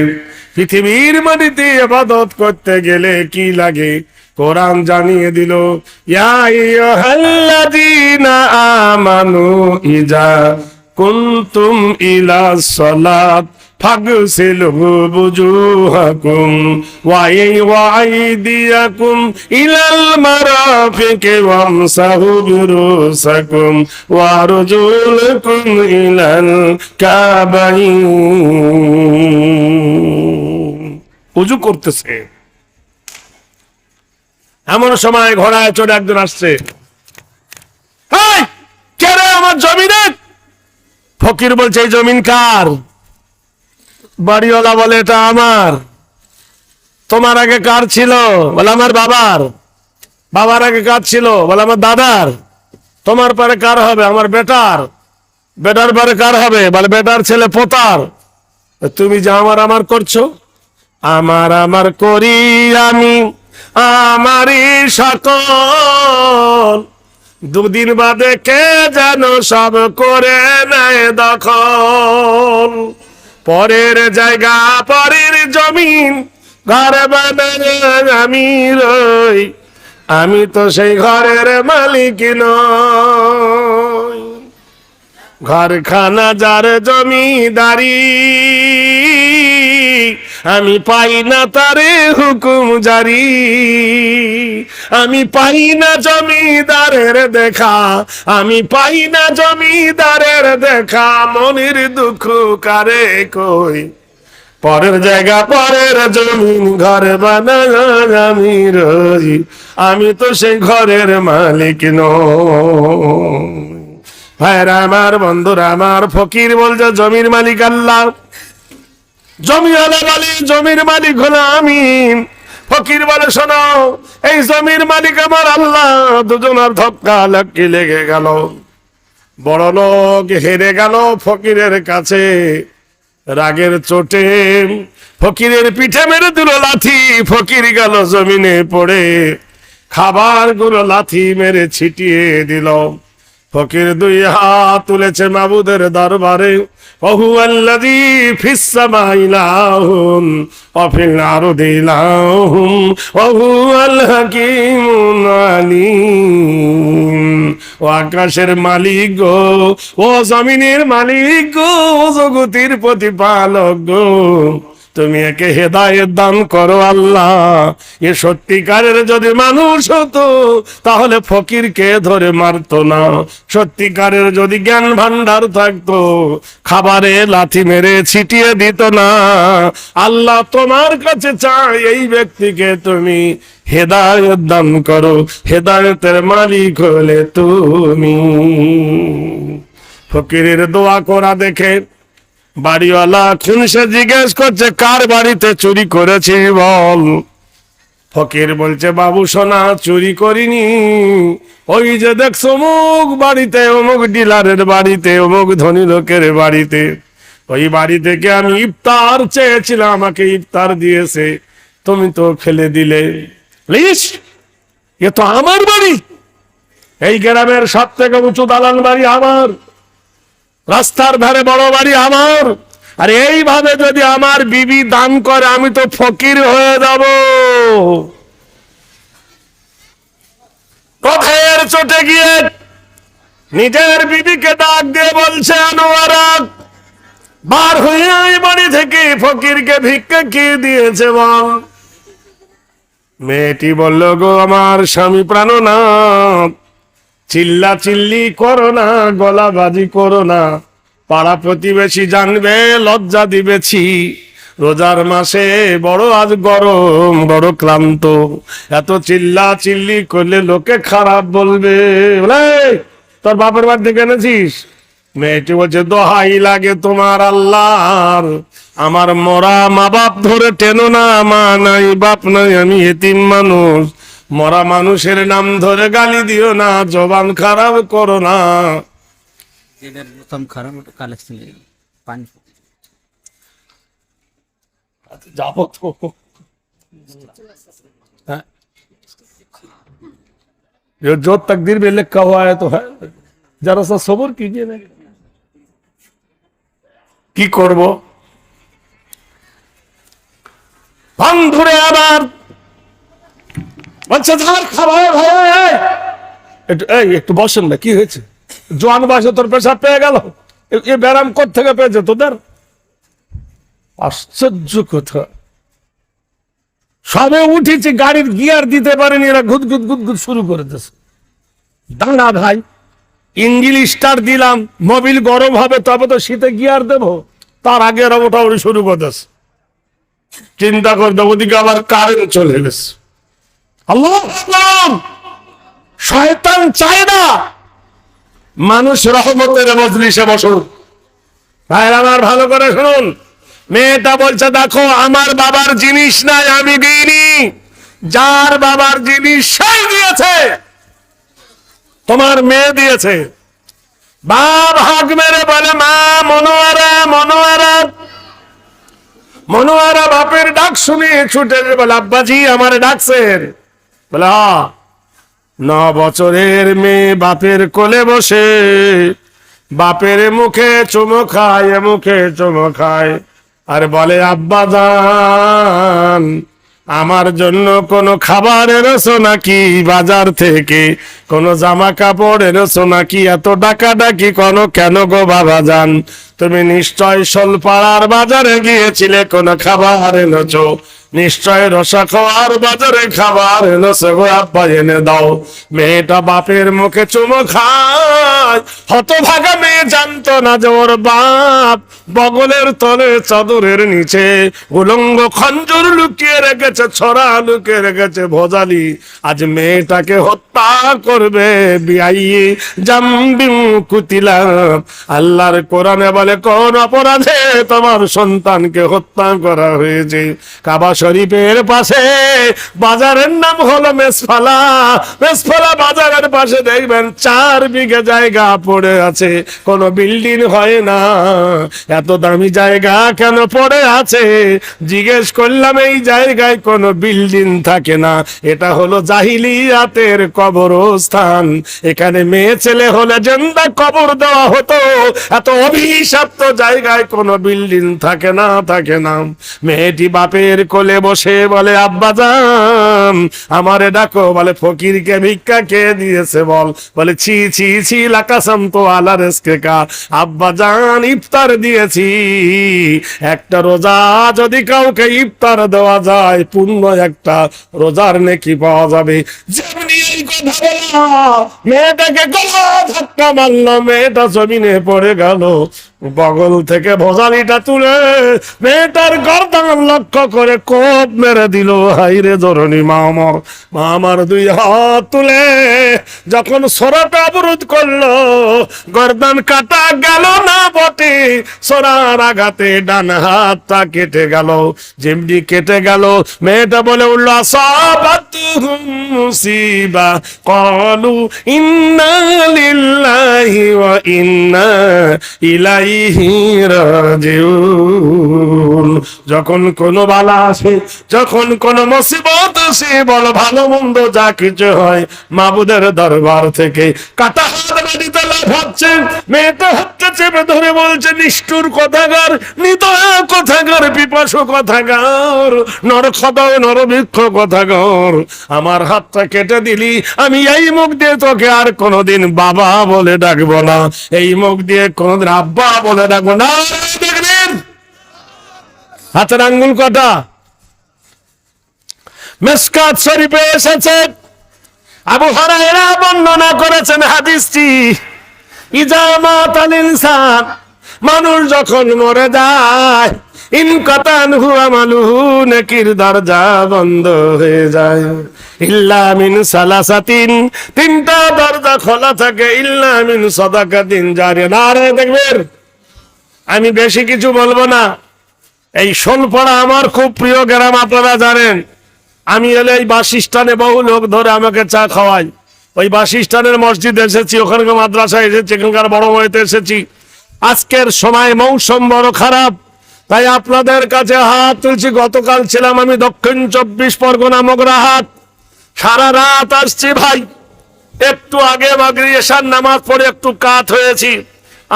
S1: পৃথিবীর মাটিতে ইবাদত করতে গেলে কি লাগে কোরআন জানিয়ে দিল, ইয়া আইয়ুহাল্লাযীনা আমানু ইযা কুনতুম ইলা সলাত ফাগসিলু বুজুহাকুম ওয়া আইদিয়াকুম ইলাল মারাফিকি ওয়ামসাহু বিরুসাকুম ওয়া আরজুলাকুম ইলাল কাবাইন। উজু করতেছে, এমন সময় ঘোড়ায় চড়ে একজন আসছে। কে রে? আমার জমিনে। ফকির বলছে, এই জমিন কার? বাড়িওয়ালা বলে, এটা আমার। তোমার আগে কার ছিল? বলে আমার বাবার। বাবার আগে কার ছিল? বলে আমার দাদার। তোমার পরে কার হবে? আমার বেটার। বেটার পরে কার হবে? বলে বেটার ছেলে পোতার। তুমি যা আমার আমার করছো, আমার আমার করি আমি, আমারই সকল। দুদিন বাদে কে যেন সব করে নেয় দখল। পরের জায়গা, পরের জমিন, ঘর বানায় আমি রই, আমি তো সেই ঘরের মালিক নই। ঘরখানা যার জমিদারি, আমি পাই না তারে হুকুম জারি। আমি পাই না জমিদারের দেখা, আমি পাই না জমিদারের দেখা। মনের দুঃখ কারে কই, পরের জায়গা, পরের জমিন, ঘর বানায় আমি রই, আমি তো সেই ঘরের মালিক নই। ভাইরা আমার, বন্ধুরা আমার, ফকির বলছে জমির মালিক আল্লাহ, জমিওয়ালা বলে জমির মালিক হলো আমি। ফকির বলে, শোনো, এই জমির মালিক আমার আল্লাহ। দুজনের ধক্কা লাকি লেগে গেল। বড় লোক হেরে গেল ফকিরের কাছে। রাগের চোটে ফকিরের পিঠে মেরে দিল লাথি। ফকির গেল জমিনে পড়ে, খাবার গুলো লাথি মেরে ছিটিয়ে দিল। ফকির দুই হাত তুলেছে মাবুদের দরবারে। ওহু আল্লাযী ফিস সামাই ইলাহুন ওয়া ফিল আরদি ইলাহুন ওহু আল হাকীমুল আলীম। ও আকাশের মালিক গো, ও জমিনের মালিক গো, ও জগতের প্রতিপালক গো, তুমি একে হেদায়েত দান করো আল্লাহ। এ সত্যিকারের যদি মানুষ হতো তাহলে ফকিরকে ধরে মারতো না, সত্যিকারের যদি জ্ঞান ভান্ডার থাকতো খাবারে লাথি মেরে ছিটিয়ে দিত না। আল্লাহ তোমার কাছে চাই এই ব্যক্তিকে তুমি হেদায়েত দান করো, হেদায়েতের মালিক হলে তুমি। ফকিরের দোয়া করা দেখে বাড়িওয়ালা খুনসে জিজ্ঞেস করছে, কার বাড়িতে চুরি করেছিস বল? ফকির বলছে, বাবু সোনা চুরি করিনি, ওই যে দেখছো অমুক বাড়িতে, অমুক ডিলারের বাড়িতে, অমুক ধনী লোকের বাড়িতে, ওই বাড়ি থেকে আমি ইফতার চেয়েছিলাম, আমাকে ইফতার দিয়েছে, তুমি তো ফেলে দিলে। প্লিজ, এ তো আমার বাড়ি, এই গ্রামের সব থেকে উঁচু দালান বাড়ি আমার, রাস্তার ধারে বড় বাড়ি আমার, আর এইভাবে যদি আমার বিবি দান করে আমি তো ফকির হয়ে যাব। কথার চটে গিয়ে নিজের বিবিকে ডাক দিয়ে বলছে, আনোয়ারা বার হয়ে এই বাড়ি থেকে ফকিরকে ভিক্ষা কি দিয়েছে বল। মেয়েটি বলল, গো আমার স্বামী প্রাণনাথ, চিল্লা চিল্লি করো না, গলাবাজি করো না, পাড়া প্রতিবেশী জানবে, লজ্জা দিবেছি, রোজার মাসে বড় আজ গরম, বড় ক্লান্ত, এত চিল্লা চিল্লি করলে লোকে খারাপ বলবে। বলে, তোর বাপের বাড়ি থেকে এনেছিস? মেয়েটি বলছে, দোহাই লাগে তোমার আল্লাহর, আমার মরা মা বাপ ধরে টেনো না, মা নাই বাপ নাই, আমি এতিম মানুষ, মরা মানুষের নাম ধরে গালি দিও না, জবান খারাপ করো না।
S2: প্রথম খারাপ কালেকশন পানি
S1: যাবো তো, जो तकदीर में लिखा हुआ है तो है, जरा सा सब्र कीजिए ना। কি করব? বন্ধুরে আবার বলছে, ধার খাবার ভাই, একটু বসেন না, কি হয়েছে? জোয়ান বয়সে তোর পেশাব পেয়ে গেল, এ ব্যারাম কোত্থেকে পেয়েছে তোদের? আশ্চর্য কথা, সবে উঠেছি, গাড়ির গিয়ার দিতে পারেনি, এরা গুদগুদ গুদগুদ শুরু করে দিয়েছে। দাঁড়া ভাই, ইঞ্জিন স্টার্ট দিলাম, মোবিল গরম হবে তবে তো শীতে গিয়ার দেবো, তার আগে এরা ওঠাউঠি শুরু করে দিয়েছে। চিন্তা করতে ওদিকে আবার কারেন্ট চলে গেছে। আল্লাহ, শয়তান চায় না মানুষ রহমতের মজলিসে বসুন। ভাইরা আমার ভালো করে শুনুন, মেয়েটা বলছে, দেখো আমার বাবার জিনিস নাই, আমি দিইনি, যার বাবার জিনিস সেই দিয়েছে, তোমার মেয়ে দিয়েছে। বাপ হাঁক মেরে বলে, মা মনোয়ারা, মনোয়ারা। মনোয়ারা বাপের ডাক শুনে ছুটে বলে, আব্বাজি আমার ডাকছেন? বলে, 9 বছরের মেয়ে বাপের কোলে বসে বাপের মুখে চুমো খায়, মুখে চুমো খায়, আর বলে, আব্বা জান আমার জন্য কোনো খাবার এনেছো নাকি? বাজার থেকে কোনো জামা কাপড় এনেছো নাকি? এত ডাকাডাকি কোনো কেন গো বাবা জান? তুমি নিশ্চয় শোলপাড়ার বাজারে গিয়েছিলে, কোনো খাবার এনেছো? নিশ্চয় রসা খাওয়ার বাজারে খাবার এনেছো গো, আব্বা এনে দাও। মেয়েটা বাপের মুখে চুমো খায়। হতভাগা মেয়ে জানতো না যে ওর বাপ বগলের তলে চাদরের নিচে উলঙ্গ খঞ্জর লুকিয়ে রেখেছে, ছড়া লুকিয়ে রেখেছে ভোজালি। আজ মেয়েটাকে হত্যা করবে, বিআইয়ে জামবিম কুতিলা। আল্লাহর কোরআনে বলে, কোন অপরাধে তোমার সন্তানকে হত্যা করা হয়েছে? কাবা শরীফের পাশে বাজারের নাম হলো মেসফালা। মেসফালা বাজারের পাশে দেখবেন 4 বিঘা জায়গা পড়ে আছে, কোনো বিল্ডিং হয় না। এত দামি জায়গা কেন পড়ে আছে? জিজ্ঞেস করলাম, এই জায়গায় কোনো বিল্ডিং থাকে না, এটা হলো জাহিলিয়াতের কবরস্থান। এখানে মেয়ে ছেলে হলে জিন্দা কবর দেওয়া হতো। এত অভিশপ্ত জায়গায় কোনো বিল্ডিং থাকে না, থাকে না। মেয়েটি বাপের কোলে বসে বলে, আব্বা জান জান আমারে ডাকো, বলে ফকিরকে ভিক্ষা কে দিয়েছে বল, বলে ছি ছি ছি লাকাসাম তো আলা রিজকিকা, আব্বা জান ইফতার দিয়েছি। একটা রোজা যদি কাউকে ইফতার দেওয়া যায় পূর্ণ একটা রোজার নেকি পাওয়া যাবে। যেমনি এই কথা বলা মেয়েটাকে গলা ধাক্কা মারলো, মেয়েটা জমিনে পড়ে গেল। বগল থেকে ভোজালিটা তুলে মেয়েটার গর্দান লক্ষ্য করে কোপ মেরে দিল। হাইরে জরনি মা আমার দুই হাত তুলে যখন সোরাটা অবরোধ করলো, গর্দান কাটা গেল না বটে, সোরার আঘাতে ডান হাতটা কেটে গেল। যেমনি কেটে গেল মেয়েটা বলে উঠলো আসাবাতুহুম মুসিবা ক্বালু ইন্না লিল্লাহি ওয়া ইন্না ইলাইহি রাজিউন। যখন কোন বালা আসে, যখন কোন মুসিবত আসে, বলো ভালো মন্দ যা কিছু হয় মাবুদের দরবার থেকে কাটা হাত মাটিতে লাফাচ্ছে। মেয়েটা হাতটা চেপে ধরে বলছে নিষ্ঠুর কথাগার, নিদয়া কথাগার, পিপাসু কথাগার, নরখদাও নরবৃক্ষ কথাগার, আমার হাতটা কেটে দিলি, আমি এই মুখ দিয়ে তোকে আর কোনোদিন বাবা বলে ডাকবো না, এই মুখ দিয়ে কোনোদিন আব্বা বলে ডাকবো না। দেখবেন হাতের আঙ্গুল কটা? মিশকাত শরীফে এসেছে, আবু হুরায়রা বর্ণনা করেছেন হাদিসটি, ইজা মাতাল ইনসান, মানুষ যখন মরে যায়, ইনকাতান হুয়া মালুহু, নেকির দরজা বন্ধ হয়ে যায়। ইল্লা মিন সালাসাতিন, তিনটা দরজা খোলা থাকে, ইল্লা মিন সাদাকাতিন জারিয়া। নারে দেখবেন, আমি বেশি কিছু বলবো না। এই শোলপাড়া আমার খুব প্রিয় গ্রাম, আপনারা জানেন। আমি এলে এই বাসস্থানে বহু লোক ধরে আমাকে চা খাওয়াই। ওই বাসস্থানের মসজিদ এসেছি, ওখানকার মাদ্রাসা এসেছি, এখানকার বড় ময়তে এসেছি। আজকের সময় মৌসুম বড় খারাপ, তাই আপনাদের কাছে হাত তুলছি। গতকাল ছিলাম আমি দক্ষিণ 24 পরগনা মগরাহাট, সারা রাত আসছি ভাই। একটু আগে মাগরিব এশার নামাজ পড়ে একটু কাত হয়েছি।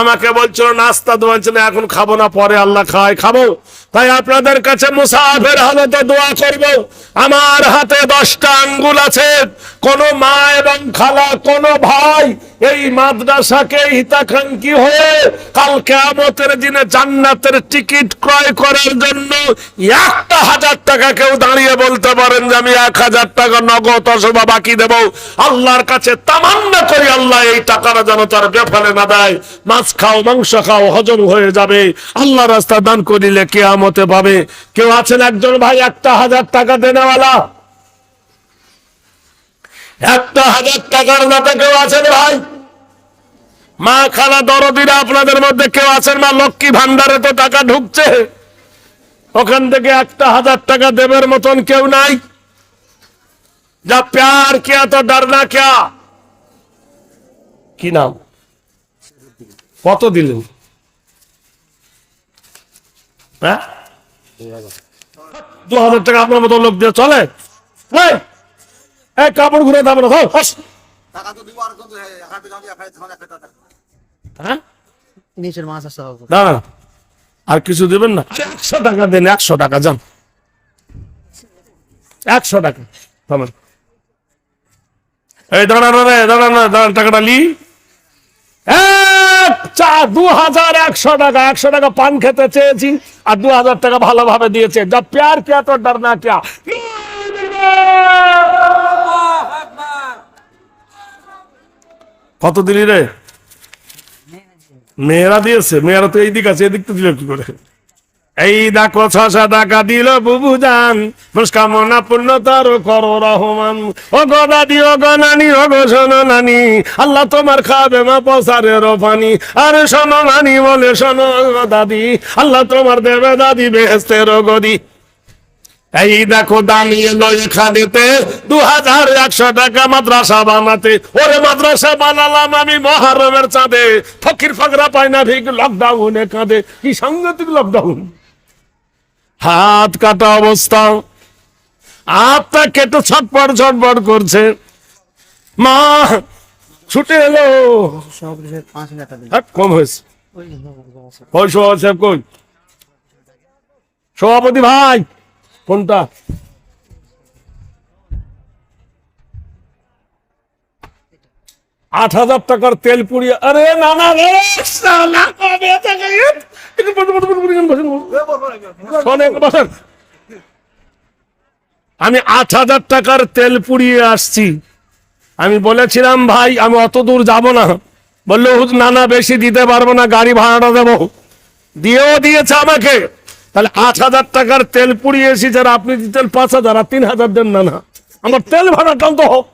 S1: আমাকে বলছিল নাস্তা দোয়াচ্ছিল, এখন খাবো না, পরে আল্লাহ খায় খাবো। তাই আপনাদের কাছে মুসাফির হালতে দোয়া করব। আমার হাতে 10টা আঙ্গুল আছে। কোন মা এবং খালা, কোন ভাই এই মাদ্রাসাকে হিতাকাঙ্ক্ষী হয়ে কাল কিয়ামতের দিনে জান্নাতের টিকিট ক্রয় করার জন্য 1000 টাকা কেউ দাঁড়িয়ে বলতে পারেন যে আমি 1000 টাকা নগদ অথবা বাকি দেব, আল্লাহর কাছে তামান্না করি আল্লাহ এই টাকাটা যেন তার বেফালে না দেয়। মাছ খাও, মাংস খাও, হজম হয়ে যাবে, আল্লাহ রাস্তা দান করিলে কিয়ামতে পাবে। কেউ আছেন একজন ভাই 1000 টাকা দেনেওয়ালা? 1000 টাকার দাতা কেউ আছেন ভাই? মা খালা দরদিরা আপনাদের মধ্যে কেউ আছেন? মা লক্ষ্মী ভান্ডারে তো টাকা ঢুকছে, ওখান থেকে 1000 টাকা দেবের মতন কেউ নাই? যা প্যার কিয়া তো ডরনা কিয়া। কি নাম? কত দিলেন? হ্যাঁ, 2000 টাকা আপনার মতো লোক দিয়ে চলে? এই কাপড় ঘুরে দাম না। হ্যাঁ,
S2: নিচের মাছ আসতে হবে।
S1: না না, আর কিছু দেবেন না? 100 টাকা দেন, 100 টাকা যান, 100 টাকা। থামেন, এই দাঁড়ানো রে, দাঁড়ানো, টাকাটা লি। 2100 টাকা, 100 টাকা পান খেতে চেয়েছি আর 2000 টাকা ভালোভাবে দিয়েছে। যা প্যার কিয়া তো ডরনা কিয়া। কত দিলি রে? মেয়েরা দিয়েছে, মেয়েরা তো এই দিক আছে, এদিক তো দিল কি করে? এই দেখো 600 টাকা দিল বুবু জান, মনস্কামনা পূর্ণ তার করো রহমান। ও গো দাদি, ও গো নানি, ও গো শোনো নানি, আল্লাহ তোমার খাবে মা পসারের পানি। আরে শোনো নানি বলে শোনো গো দাদি, আল্লাহ তোমার দেবে দাদি বেহেশতের গদি। এই দেখো দাঁড়িয়ে এলো এখানেতে 2100 টাকা মাদ্রাসা বানাতে। ওরে মাদ্রাসা বানালাম আমি মহরমের চাঁদে, ফকির ফকরা পায় না ভিক লকডাউনে কাঁদে। কি সাংঘাতিক লকডাউন! হাত কাটা অবস্থা, হাতটা কেটে ছটপট ছটপট করছে। মা ছুটে এলো,
S2: 5,000 টাকা দিন।
S1: কম হয়েছে। ওই সাহেব কই? সভাপতি ভাই কোনটা? 8,000 টাকার তেল পুড়িয়ে, আরে না না রে, শালা, কবে থেকে একটু শোনেন, বসেন। আমি 8,000 টাকার তেল পুড়িয়ে আসছি। আমি বলেছিলাম ভাই আমি অত দূর যাব না। বললো হুজুর না না বেশি দিতে পারবো না, গাড়ি ভাড়াটা দেবো। দিয়েও দিয়েছে আমাকে। তাহলে 8,000 টাকার তেল পুড়িয়ে এসেছি, যারা আপনি দিতেন 5,000 আর 3,000 দেন না না, আমার তেল ভাড়াটা তো হোক।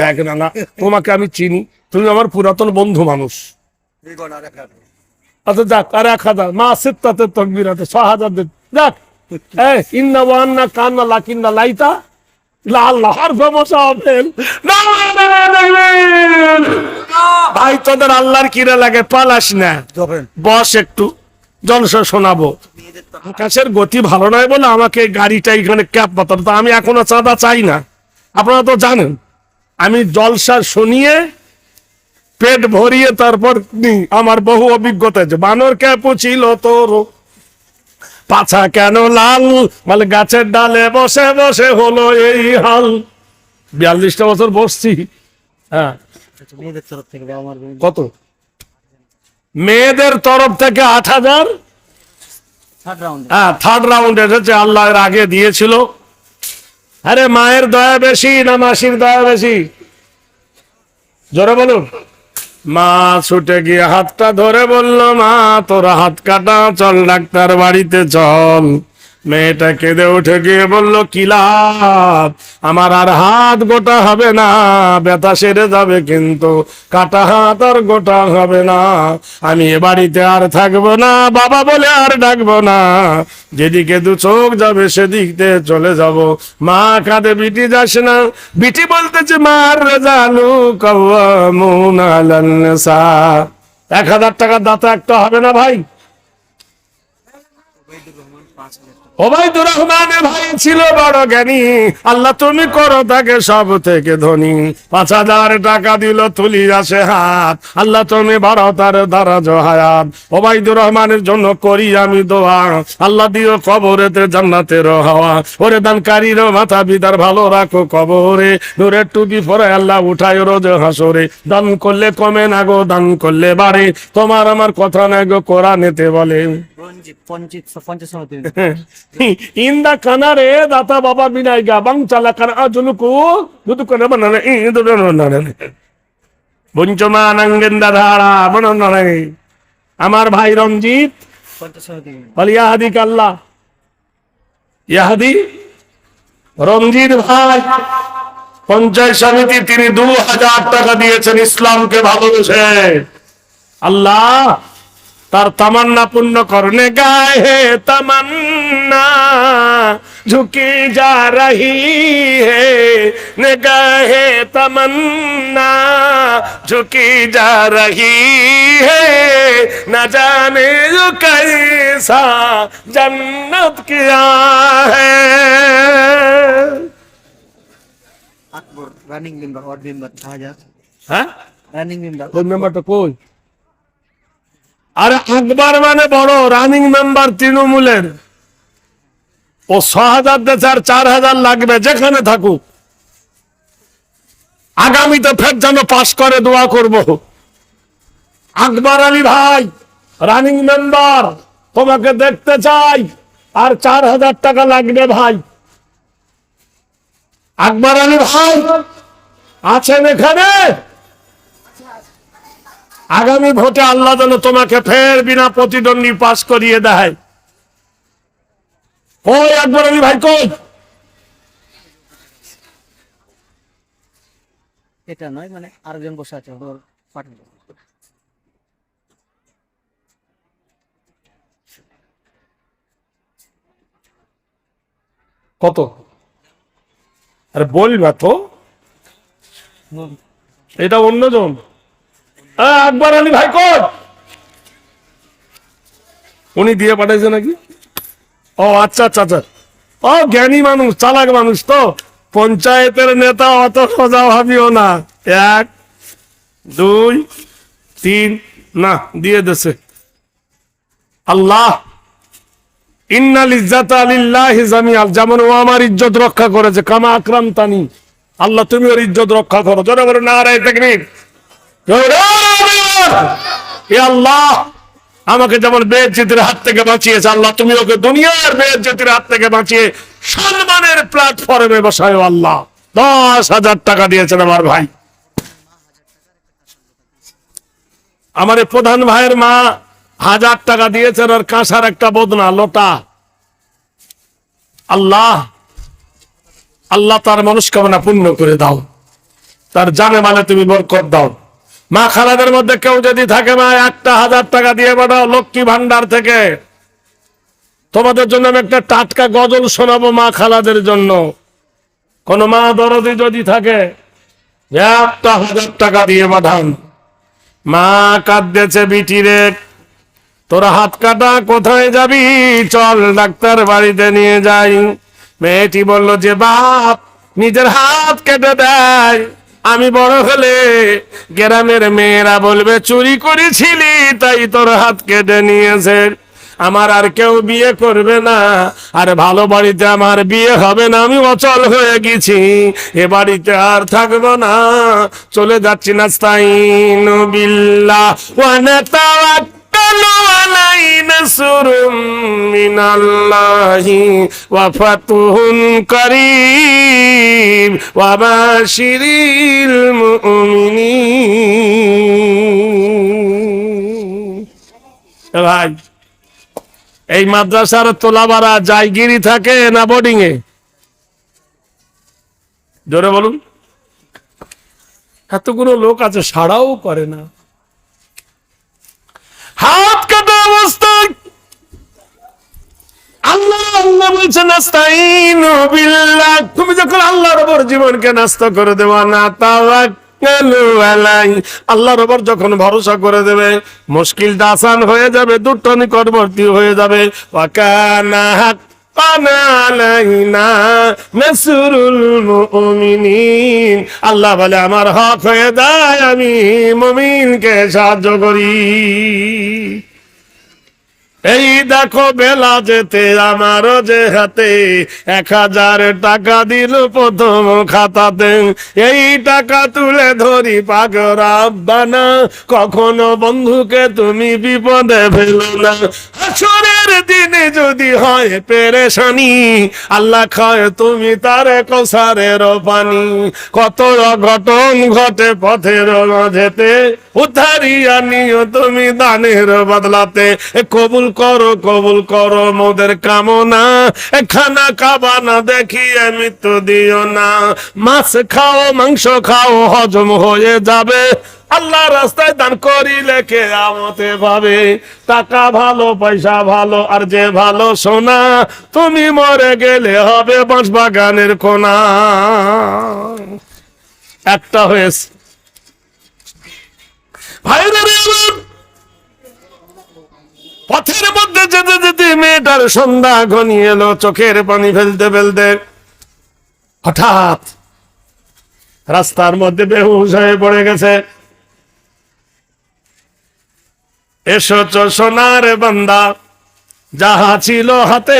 S1: দেখ না না, তোমাকে আমি চিনি, তুমি আমার পুরাতন বন্ধু মানুষ। আচ্ছা যাক, আর 1,000 মা সিত্তাতে তকবীরাতে 6,000 দেন, যাক। ইন্না ওয়ান্না কান্না লাকিন্না লাইতা আল্লাহ হারফে মুসাফির। না, না, না, না। ভাই তোদের আল্লাহর কিরা লাগে, পালাস না, বস একটু জলসা শোনাবো। আকাশের গতি ভালো নয় বলে আমাকে গাড়িটা এখানে ক্যাপ পাতাম, তা আমি এখনো চাঁদা চাই না। আপনারা তো জানেন আমি জলসা শুনিয়ে পেট ভরিয়ে তারপর আমার বহু অভিজ্ঞতা আছে। বানর ক্যাপু ছিল তোর পাছা কেন লাল, মানে গাছের ডালে বসে বসে হলো এই হাল। 42টা বছর বসছি। হ্যাঁ,
S2: মেয়েদের তরফ থেকে বাবা মার
S1: কত? মেয়েদের তরফ থেকে 8,000।
S2: Third round.
S1: হ্যাঁ, থার্ড রাউন্ড এসেছে, আল্লাহ এর আগে দিয়েছিল। আরে মায়ের দয়া বেশি না মাসির দয়া বেশি? জোরে বলুন। মা ছুটে গিয়ে হাতটা ধরে বলল, মা তোরা হাত কাটা, চল ডাক্তার বাড়িতে চল। মেয়েটা কেঁদে উঠে গিয়ে বলল, কি লাভ, আমার আর হাত গোটা হবে না, ব্যথা সেরে যাবে কিন্তু কাটা হাত আর গোটা হবে না। আমি এ বাড়িতে আর থাকবো না, বাবা বলে আর ডাকবো না, যেদিকে দু চোখ যাবে সেদিকে চলে যাব। মা কাঁদে, বিটি যাস না। বিটি বলতেছে, মার রেজালু কাওয়ামুন আলান নিসা। 1,000 টাকার দাতা একটা হবে না ভাই? ওবাইদুর রহমানের ভাই ছিল বড় জ্ঞানী, আল্লাহ তুমি করো তাকে সব থেকে ধনী। 5,000 টাকা দিল, তুলি আসে হাত, আল্লাহ তুমি বাড়াও তার দারাজ হায়াত। ওবাইদুর রহমানের জন্য করি আমি দোয়া, আল্লাহ দিও কবরেতে জান্নাতের হাওয়া। ওরে দানকারীর মাথা বিদার ভালো রাখো কবরে, নূরের টুপি পরে আল্লাহ উঠায় রোজ হাসরে। দান করলে কমে না গো, দান করলে বাড়ে, তোমার আমার কথা না গো কোরআনেতে বলে। ইন্দা কানারে দাতা বাবা বিনাই গাবাং চালা কানা আজুলুকু দুদু করে বানানে ইদু বানানে বঞ্চমা নাঙ্গেন্দা ধারা বানানে। আমার ভাই রঞ্জিত বল ইয়াহাদি কাল্লাহ, ইয়াহাদি রঞ্জিত ভাই পঞ্চায়েত সমিতি, তিনি 2,000 টাকা দিয়েছেন ইসলামকে ভালোবেসে। আল্লাহ তার তামান্না পূর্ণ করনে গায়ে হে তামান্না ঝুঁকি যা রহি হে নিগাহে তামান্না ঝুঁকি যা রহি হে না জানে जो कैसा जन्नत क्या है।
S2: আকবর রানিং মেম্বার, ওয়ার্ড মেম্বার 1000।
S1: হ্যাঁ,
S2: রানিং মেম্বার
S1: কোন মেম্বারটা কই? আরে আকবর মানে বড় রানিং মেম্বার তৃণমূলের, ও 6,000 দেশে আর 4,000 লাগবে যেখানে থাকুক। আগামীতে ফের যেন পাশ করে দোয়া করব। আকবর আলী ভাই রানিং মেম্বার, তোমাকে দেখতে চাই, আর 4,000 টাকা লাগবে ভাই। আকবর আলী ভাই আছেন এখানে? আগামী ভোটে আল্লাহ যেন তোমাকে ফের বিনা প্রতিদ্বন্দ্বী পাশ করিয়ে দেয়। ওই আকবর আলী ভাই কই?
S2: এটা নয়, মানে আরেকজন বসে আছে ওর পার্টি।
S1: কত? আরে বলবা তো, এটা অন্যজন। আকবর আলী ভাই কই? উনি দিয়ে পাঠাইছে নাকি? ও আচ্ছা আচ্ছা আচ্ছা, ও জ্ঞানী মানুষ, চালাক মানুষ তো। পঞ্চায়েতের নেতা অত সোজা ভাবিও না। 1 2 3 না দিয়ে দেছে। আল্লাহ ইন্নাল ইজ্জাতা লিল্লাহি জামিআল, যেমন ও আমার ইজ্জত রক্ষা করেছে, কামা আকরামতানি, আল্লাহ তুমি ওর ইজ্জত রক্ষা করো। জোরে বলো নারায়ে তাকবীর। এ আল্লাহ আমাকে যেমন বেইজ্জতির হাত থেকে বাঁচিয়েছে, আল্লাহ তুমি ওকে দুনিয়ার বেইজ্জতির হাত থেকে বাঁচিয়ে সম্মানের প্ল্যাটফর্মে বসায় আল্লাহ। 10,000 টাকা দিয়েছেন আমার ভাই। আমার এই প্রধান ভাইয়ের মা 1000 টাকা দিয়েছেন, আর কাঁসার একটা বদনা লোটা। আল্লাহ আল্লাহ তার মনস্কামনা পূর্ণ করে দাও, তার জানে মানে তুমি বরকত দাও। মা খালাদের মধ্যে কেউ যদি থাকে মা, একটা 1000 টাকা দিয়ে পাঠাও লক্ষ্মী ভান্ডার থেকে। তোমাদের জন্য আমি একটা টাটকা গজল শোনাবো মা খালাদের জন্য। কোন মা দরদি যদি থাকে, একটা 1000 টাকা দিয়ে পাঠান। মা কাঁদতেছে, বিটি রে তোরা হাত কাটা কোথায় যাবি, চল ডাক্তার বাড়িতে নিয়ে যাই। মেয়েটি বলল যে বাপ নিজের হাত কেটে দেয়, আমি বড় হলে গ্রামের মেয়েরা বলবে চুরি করেছিলি তাই তোর হাত কেটে নিয়েছে। আমার আর কেউ বিয়ে করবে না, আর ভালো বাড়িতে আমার বিয়ে হবে না, আমি অচল হয়ে গেছি, এ বাড়িতে আর থাকবো না, চলে যাচ্ছি। নাস্তাইনু বিল্লাহ ওয়া নাতাওয়াক্কালু আলাইহি, নাসরুম মিনাল্লাহি ওয়া ফাতুহুন কারীম ওয়া বাশিরিল মুমিনিন। ভাই এই মাদ্রাসার তোলাবারা জায়গিরি থাকে না বোর্ডিং এ? জোরে বলুন। এতগুলো লোক আছে সাড়াও করে না। হাত কাটা অবস্থায় আল্লাহ আল্লাহ বলছেন নাস্তাইনু বিল্লাহ। তুমি যখন আল্লাহর উপর জীবনকে নষ্ট করে দেওয়া, না তাওয়াক্কালু আলাইহি, আল্লাহর উপর যখন ভরসা করে দেবে মুশকিলটা আসান হয়ে যাবে, দুটো নিকটবর্তী হয়ে যাবে। ওয়া কানা হাক্কান আলাইনা নাসরুল মুমিনিন, আল্লাহ বলে আমার হক হয়ে যায়, আমি মুমিনকে সাহায্য করি। এই দেখো বেলা যেতে আমারও যে হাতে 1000 টাকা দিল প্রথম খাতাতে, এই টাকা তুলে ধরি পাক রাব্বানা, কখনো বন্ধুকে তুমি বিপদে ফেলো না। হাসরের দিনে যদি হয় পেরেশানি, আল্লাহ খায় তুমি তার কসারের পানি। কত অঘটন ঘটে পথের মাঝেতে, উদ্ধারিয়া নিও তুমি দানের বদলাতে। কবুল করো মোদের কামনা, খানা খাবা না দেখিয়ে মৃত্যু দিও না। মাছ খাও মাংস খাও হজম হয়ে যাবে, আল্লাহ রাস্তায় দান করিলে কিয়ামতে পাবে। টাকা ভালো পয়সা ভালো আর যে ভালো সোনা, তুমি মরে গেলে হবে বাঁশবাগানের কোনা। একটা হয়েছে ভাইরা রে, পথের মধ্যে যেতে যেতে মেয়েটার সন্ধ্যা ঘনিয়ে এলো, চোখের পানি ফেলতে ফেলতে হঠাৎ রাস্তার মধ্যে বেহুশ হয়ে পড়ে গেছে। এসেছো সোনার বান্দা, যাহা ছিল হাতে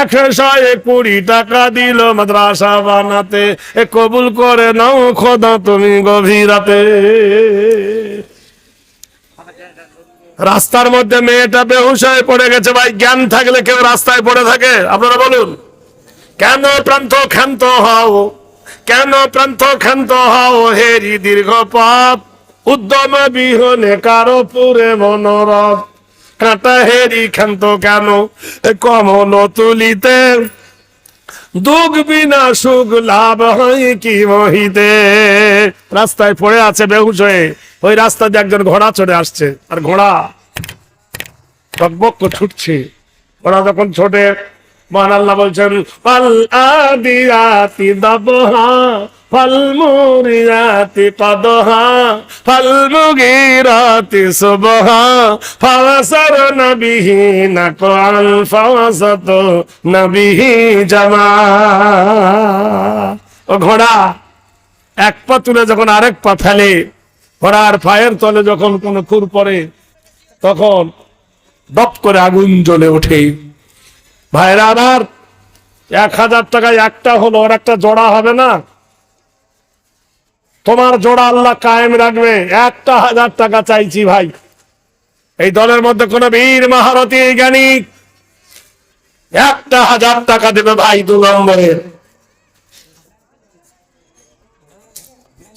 S1: 120 টাকা দিল মাদ্রাসা বানাতে, কবুল করে নাও খোদা তুমি গভীর রাতে। রাস্তার মধ্যে মেয়েটা বেহুশ হয়ে পড়ে গেছে। ভাই জ্ঞান থাকলে কেউ রাস্তায় পড়ে থাকে? আপনারা বলুন। কেন প্রান্ত ক্ষান্ত হও, কেন প্রান্ত ক্ষান্ত হও, হেরি দীর্ঘ পথ, উদ্যম বিহনে কারো পুরে মনোরথ। কাঁটা হেরি ক্ষান্ত কেন, কমল তুলিতে, দুঃখ বিনা সুখ লাভ হয় কি মহিতে। রাস্তায় পড়ে আছে বেহুশ হয়ে, ওই রাস্তা দিয়ে একজন ঘোড়া চড়ে আসছে, আর ঘোড়া টকবক ছুটছে। ঘোড়া যখন ছোটে, মহান আল্লাহ বলছেন ফাল আদিয়াতি দাবহা ফাল মুরিয়াতি কদহা ফাল মুগিরাতি সুবহা ফাওয়াসারনা বিহি নাকআল ফাওয়াসাত নবিহি জামা। ও ঘোড়া এক পা তুলে যখন আরেক পা ফেলে, ঘোড়ার পায়ের তলে যখন কোনো খুর পড়ে, তখন দপ করে আগুন জ্বলে ওঠে। ভাইরা আমার 1000 টাকায় একটা হলো, আর একটা জোড়া হবে না? তোমার জোড়া আল্লাহ কায়েম রাখবে। 1,000 টাকা চাইছি ভাই। এই দলের মধ্যে কোন বীর মহারথী জ্ঞানী 1,000 টাকা দেবে ভাই 2 নম্বরে।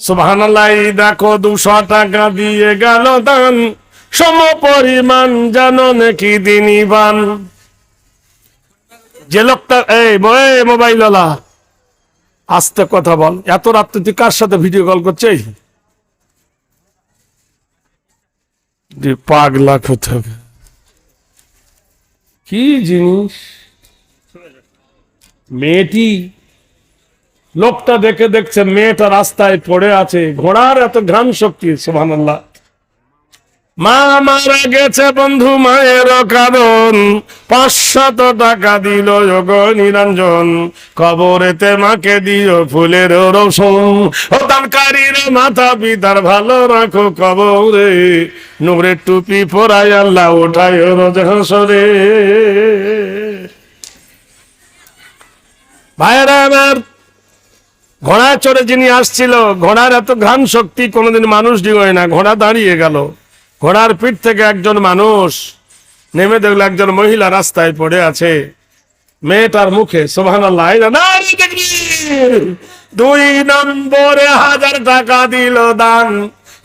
S1: সুবহানাল্লাহ। দেখো 200 টাকা দিয়ে গেল দান, সম পরিমাণ জানো নাকি দিনিবান। যে লোকটা এই মোবাইল ওয়ালা আস্তে কথা বল। এত রাত্রে তুই কার সাথে ভিডিও কল করছিস? পাগলা কোথায়, কি জিনিস মেয়েটি? লোকটা দেখছে মেয়েটা রাস্তায় পড়ে আছে, ঘোড়ার এত ঘ্রাণ শক্তি। সুবহানাল্লাহ। মা মারা গেছে বন্ধু, মায়ের কারণ 500 টাকা দিল গো নিরঞ্জন, কবরেতে মাকে দিও ফুলের রসুন। ও দানকারীর মাথা পিতার ভালো রাখো কবরে, নূরের টুপি পরাই আল্লাহ ওঠায় রোজ হাসরে। ভাইয়েরা আমার, ঘোড়ায় চড়ে যিনি আসছিল, ঘোড়ার এত ঘ্রাণ শক্তি কোনোদিন মানুষ ডিগোয় না। ঘোড়া দাঁড়িয়ে গেল, ঘোড়ার পিঠ থেকে একজন মানুষ নেমে দেখলো একজন মহিলা রাস্তায় পড়ে আছে, মেয়েটার মুখে সুবহানাল্লাহ 2 নম্বরে 1000 টাকা দিল দান,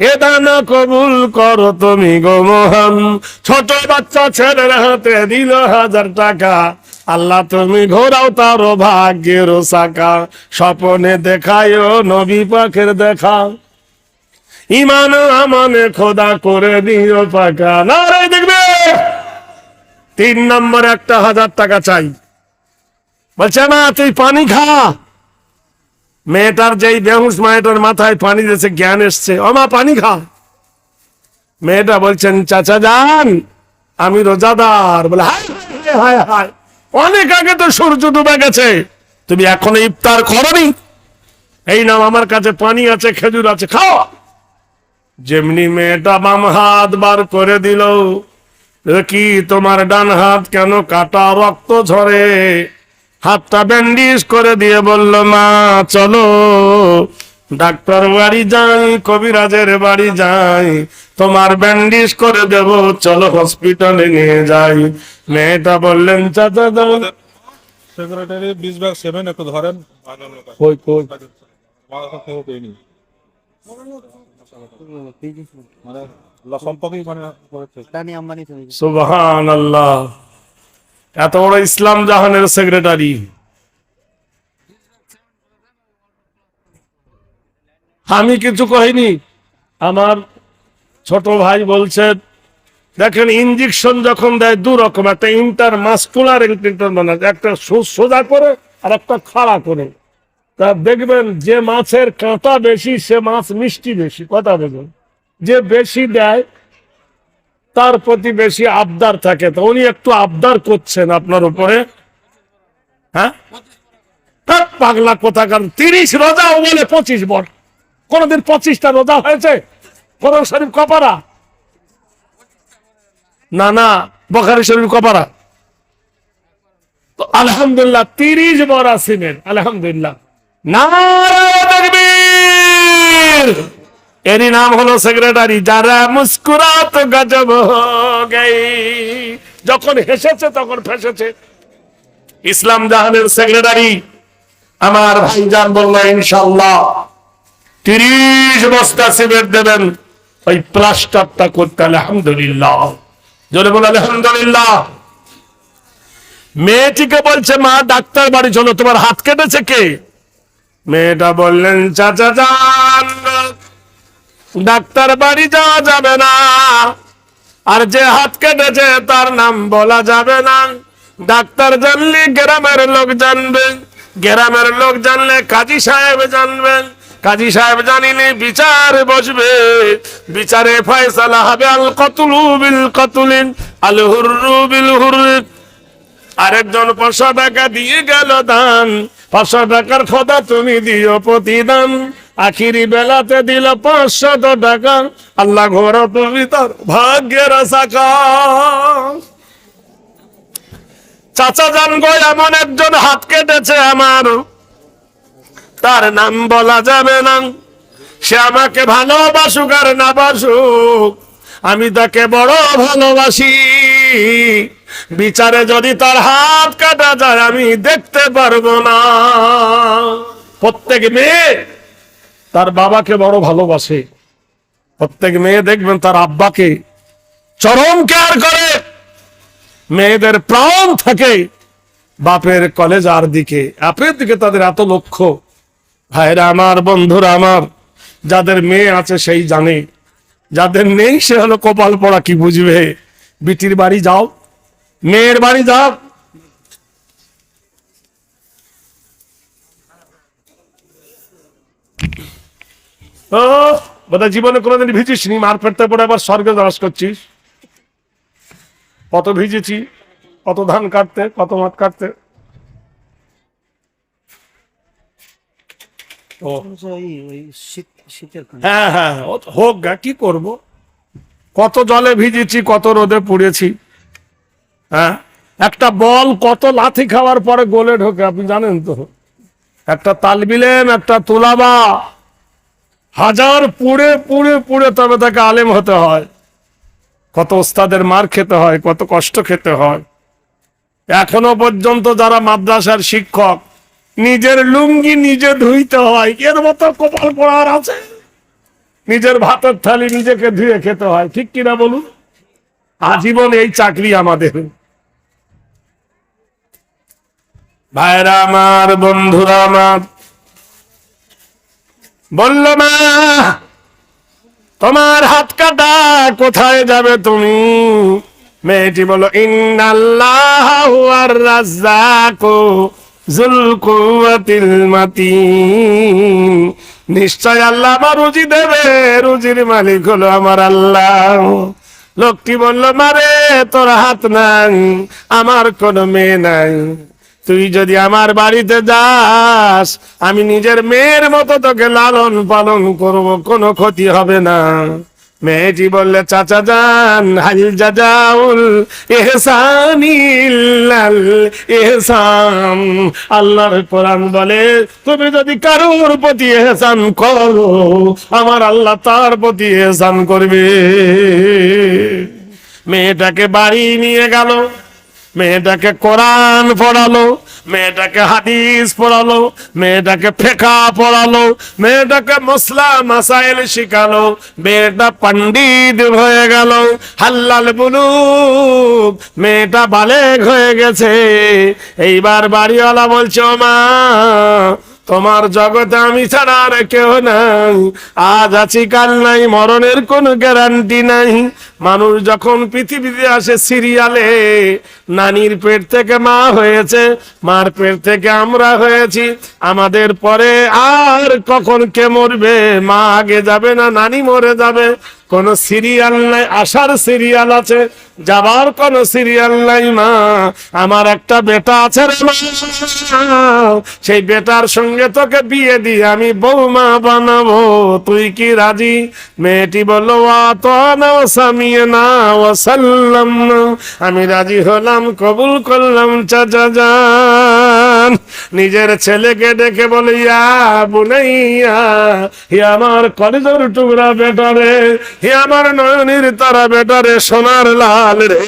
S1: এ দান কবুল করো তুমি গো মহান। ছোট বাচ্চা ছেলের হাতে দিল 1000 টাকা, আল্লাহ তুমি ঘোরাও তার ভাগ্যের চাকা, স্বপ্নে দেখায় নবী পাকের দেখা, ইমান আমানে খোদা করে দিও পাকা। নারে দেখবে 3 নম্বরে 1,000 টাকা চাই। বলছে না তুই পানি খা। মেয়েটার যেই বেহুশ, মেয়েটার মাথায় পানি দিয়েছে, জ্ঞান এসছে, ও মা পানি খা। মেয়েটা বলছেন চাচা যান আমি রোজাদার। বলে হায় হায় হায়, অনেক আগে তো সূর্য ডুবে গেছে, তুমি এখনো ইফতার করনি? এই নাও আমার কাছে পানি আছে, খেজুর আছে, খাও। যেমনি মেয়েটা বাম হাত বার করে দিল, কি তোমার ডান হাত কেন কাটা, রক্ত ঝরে? হাতটা ব্যান্ডেজ করে দিয়ে বলল মা চলো ডাক্তার বাড়ি যাই, কবিরাজের বাড়ি যাই, তোমার ব্যান্ডেজ করে দেব, চলো হসপিটালে নিয়ে যাই। মেয়েটা বললেন চাচা যাও।
S3: সেক্রেটারি 20/7 একটু ধরেন।
S1: কই কই
S3: মানে সম্পর্কেই মানে
S2: টানি আম্বানি তুমি।
S1: সুবহানাল্লাহ। এত বড় ইসলাম জাহানের সেক্রেটারি। আমি কিছু কহিনি। আমার ছোট ভাই বলছে দেখেন ইঞ্জেকশন যখন দেয় 2 রকম, একটা ইন্টারমাসকুলার ইনজেকশন বানায়, একটা সোজা করে আর একটা খাড়া করে। তা দেখবেন যে মাছের কাঁটা বেশি সে মাছ মিষ্টি বেশি, কথা বলবেন। যে বেশি দেয় তার প্রতি বেশি আবদার থাকে। তো উনি একটু আবদার করছেন আপনার উপরে। হ্যাঁ পাগলা কোথাকার, 30 রোজা ও বলে 25 বর। কোনদিন 25টা রোজা হয়েছে কোরআন শরীফ কপারা? না না, বুখারী শরীফ কপারা। তো আলহামদুলিল্লাহ 30 বর আসিমের, আলহামদুলিল্লাহ। নারে তাকবীর। এরই নাম হলো সেক্রেটারি। যারা মুস্কুরাত গজব হো গই, যখন হেসেছে তখন ফেসেছে। ইসলাম জাহানের সেক্রেটারি আমার ভাইজান বলল ইনশাআল্লাহ 30 বস্তা সিমেন্ট দেবেন ওই প্লাস্টারটা করতে। আলহামদুলিল্লাহ, জোরে বল আলহামদুলিল্লাহ। মেয়েটিকে বলছে মা ডাক্তার বাড়ি চলো, তোমার হাত কেটেছে কে? মেয়েটা বললেন চাচা যান ডাক্তার বাড়ি যাওয়া যাবে না, আর যে হাত কেটেছে তার নাম বলা যাবে না। ডাক্তার জানলে গ্রামের লোক জানবে, গ্রামের লোক জানলে কাজী সাহেব জানবেন, কাজী সাহেব জানিলে বিচার বসবে, বিচারে ফয়সালা হবে আল কতলু বিল কতলিন আল হুররু বিল হুররি। আরেকজন 500 টাকা দিয়ে গেল দান, 500 টাকার খোদা তুমি দিও প্রতিদান। আখিরি বেলাতে দিল 500 টাকা, আল্লাহ ঘোরা তুমি তার ভাগ্যের চাকা। চাচা জান গো এমন একজন হাত কেটেছে আমার, তার নাম বলা যাবে না। সে আমাকে ভালোবাসুক আর না বাসুক, আমি তাকে বড় ভালোবাসি। বিচারে যদি তার হাত কাটা যায় আমি দেখতে পারবো না। প্রত্যেক মেয়ে তার বাবাকে বড় ভালোবাসে, প্রত্যেক মেয়ে দেখবেন তার আব্বাকে চরম কেয়ার করে। মেয়েদের প্রাণ থাকে বাপের কলেজার দিকে, বাপের দিকে তাদের এত লক্ষ্য। ভাইরা আমার, বন্ধুরা আমার, যাদের মেয়ে আছে সেই জানে, যাদের নেই সে হলো কপাল পড়া, কি বুঝবে। বিটির বাড়ি যাও, মেয়ের বাড়ি যাও, ও বোধহয় জীবনে কোনোদিন ভিজিস নি, মার ফেরতে পড়ে আবার স্বর্গে দাস করছিস। কত ভিজেছি, কত ধান কাটতে, কত মাঠ কাটতে। ও
S2: ওই শীতের
S1: হ্যাঁ হ্যাঁ, হোক গা, কি করব। কত জলে ভিজেছি, কত রোদে পুড়েছি। হ্যাঁ, একটা বল কত লাথি খাওয়ার পরে গোলে ঢোকে আপনি জানেন তো। একটা তালবিলেম, একটা তুলাবা, হাজার পুড়ে পুড়ে পুড়ে তবে তাকে আলেম হতে হয়। কত ওস্তাদের মার খেতে হয়, কত কষ্ট খেতে হয়। এখনো পর্যন্ত যারা মাদ্রাসার শিক্ষক, নিজের লুঙ্গি নিজে ধুইতে হয়, এর মতো কপাল পড়ার আছে? নিজের ভাতের থালি নিজেকে ধুয়ে খেতে হয়, ঠিক কিনা বলুন? আজীবন এই চাকরি আমাদের। ভাইরা আমার, বন্ধুরা আমার, বলল মা তোমার হাত কাটা, কোথায় যাবে তুমি? মেয়েটি বলো ইন্নাল্লাহু আর রাজ্জাকু যুল কুওয়াতিল মাতিন, নিশ্চয় আল্লাহ আমার রুজি দেবে, রুজির মালিক হলো আমার আল্লাহ। লোকটি বলল মারে তোর হাত নাই, আমার কোনো মেয়ে নাই, তুই যদি আমার বাড়িতে যাস আমি নিজের মেয়ের মতো তোকে লালন পালন করব, কোনো ক্ষতি হবে না। মেয়েটি বললে চাচা যান, হাল জাজাউল ইহসানি ইল্লাল ইহসান। আল্লাহর কোরআন বলে তুমি যদি কারোর প্রতি ইহসান করো আমার আল্লাহ তার প্রতি ইহসান করবে। মেয়েটাকে বাড়ি নিয়ে গেল, মেয়েটাকে কোরআন পড়ালো, মেয়েটাকে হাদিস পড়ালো, মেয়েটাকে ফিকহ পড়ালো, মেয়েটাকে মসলা মাসাইল শিখালো। মেয়েটা পণ্ডিত হয়ে গেল, হাল্লাল বুলুগ, মেয়েটা বালেগ হয়ে গেছে। এইবার বাড়িওয়ালা বলছে ও মা তোমার জগতে আমি ছাড়া আর কেউ নাই, আজ আছি কাল নাই, মরণের কোনো গ্যারান্টি নাই। মানুষ যখন পৃথিবীতে আসে সিরিয়ালে, নানির পেট থেকে মা হয়েছে, মার পেট থেকে আমরা হয়েছি, আমাদের পরে আর কখন কে মরবে? মা আগে যাবে না নানি মরে যাবে? কোন সিরিয়াল নাই, আসার সিরিয়াল আছে, যাবার কোন সিরিয়াল নাই। মা আমার একটা বেটা আছে রে মা, সেই বেটার সঙ্গে তোকে বিয়ে দিয়ে আমি বৌমা বানাবো, তুই কি রাজি? মেয়েটি বলল আমি রাজি হলাম, কবুল করলাম চাচা যান। নিজের ছেলেকে ডেকে বলে ইয়া বুনাইয়া, হে আমার কলিজার টুকরা বেটারে, হে আমার নয়নের তারা বেটারে, সোনার লাল রে,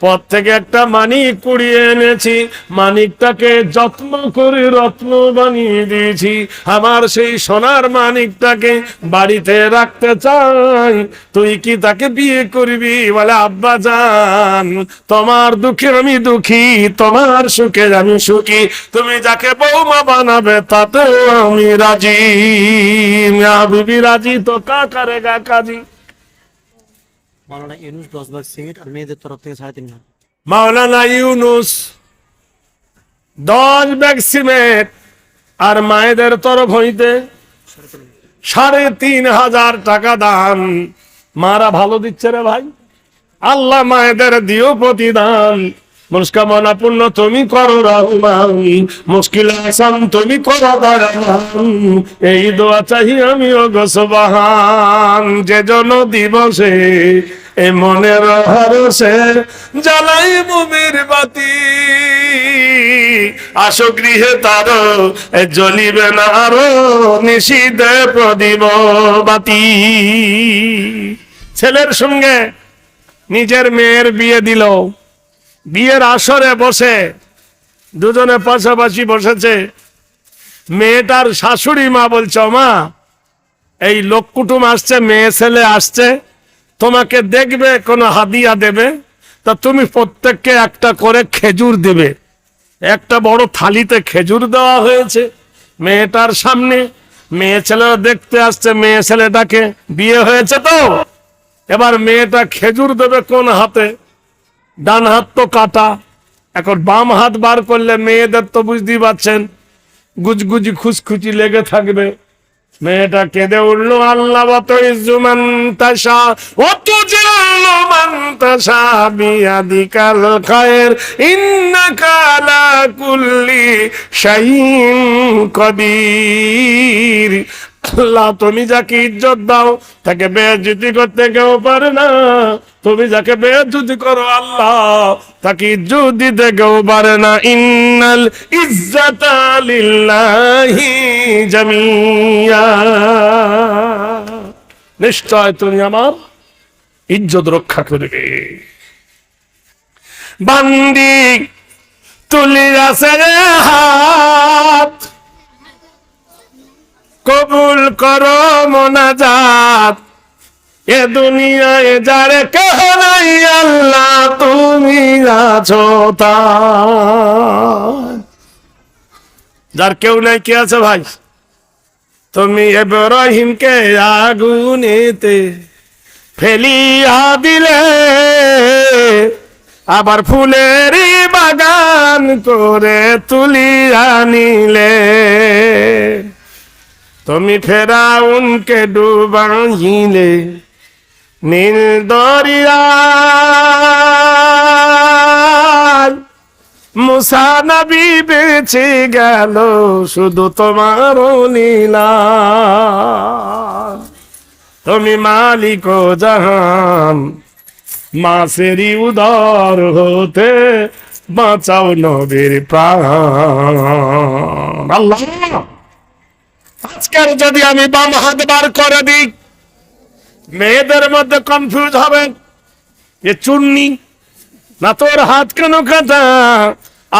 S1: পথ থেকে একটা মানিক কুড়িয়ে এনেছি, মানিকটাকে যত্ন করে রত্ন বানিয়ে দিয়েছি। আমার সেই সোনার মানিকটাকে বাড়িতে রাখতে চাই, তুই কি তাকে বিয়ে করবি? বলে আব্বা জান তোমার দুঃখে আমি দুঃখী, তোমার সুখে আমি সুখী, তুমি যাকে বৌমা বানাবে তাতে আমি রাজি। বিবি রাজি তো কা করেগা কাজী।
S2: মাওলানা ইউনুস 10 ভাগ সিমেন্ট আর মেয়েদের তরফ থেকে 3.5 ভাগ।
S1: মাওলানা ইউনুস 10 ব্যাগ সিমেন্ট আর মায়েদের তরফ হইতে 3,500 টাকা দান। মারা ভালো দিচ্ছে রে ভাই, আল্লাহ মায়েদের দিও প্রতিদান। মনস্কামনা পূর্ণ তুমি করো রহমান, মুশকিল আসান তুমি করো দয়াবান, এই দোয়া চাহি আমি ও গো সুবহান। যে জন দিবসে এ মনের হরসে জ্বালাই মোমের বাতি, আসো গৃহে তার জ্বলিবে না আরো নিশীথে প্রদীপ বাতি। ছেলের সঙ্গে নিজের মেয়ের বিয়ে দিল, বিয়ের আসরে বসে দুজনে পাশাপাশি বসেছে। মেয়েটার শাশুড়ি মা বলছে, মা এই লোক কুটুম আসছে, মেয়ে ছেলে আসছে, তোমাকে দেখবে, কোনো হাদিয়া দেবে, তা তুমি প্রত্যেককে একটা করে খেজুর দেবে। একটা বড় থালিতে খেজুর দেওয়া হয়েছে মেয়েটার সামনে। মেয়ে ছেলেরা দেখতে আসছে, মেয়ে ছেলেটাকে বিয়ে হয়েছে তো। এবার মেয়েটা খেজুর দেবে কোন হাতে? ডান হাত তো কাটা, এখন বাম হাত বার করলে মেয়েদের তো বুঝতেই পারছেন গুজগুজি খুশখুচি লেগে থাকবে। মেয়েটা কেঁদে উঠলো, আল্লাহ তাশা অত তাশা বিয়াদিকাল খায়ের ইন্নাকা আলা কুল্লি শাইইন কদির। আল্লাহ তুমি যাকে ইজ্জত দাও তাকে বেইজ্জতি করতে কেউ পারে না, তুমি যাকে বেইজ্জতি করো আল্লাহ তাকে ইজ্জত দিতে কেউ পারে না। ইন্নাল ইজ্জাতা লিল্লাহি জামিয়া, নিশ্চয় তুমি আমার ইজ্জত রক্ষা করবে। বান্দি তুলিয়াছে হাত, কবুল করো মোনাজাত, এ দুনিয়ায় যারে কেহ নাই আল্লাহ তুমি আছো তার। যার কেউ নাই কে আছে ভাই? তুমি ইব্রাহিমকে আগুনেতে ফেলিয়া দিলে, আবার ফুলের বাগান করে তুলিয়া নিলে। তুমি ফেরাউনকে ডুবাইলে নীল দরিয়ায়, মুসা নবী বেঁচে গেল শুধু তোমার লীলা। তুমি মালিক ও জাহান, মাসেরি উদর হতে বাঁচাও নবীর প্রাণ। আল্লাহ, আজকের যদি আমি বাম হাত বার করে দিই, মেয়েদের মধ্যে কনফিউজ হবে, এ চুন্নি না তোর হাত কেন কাটা?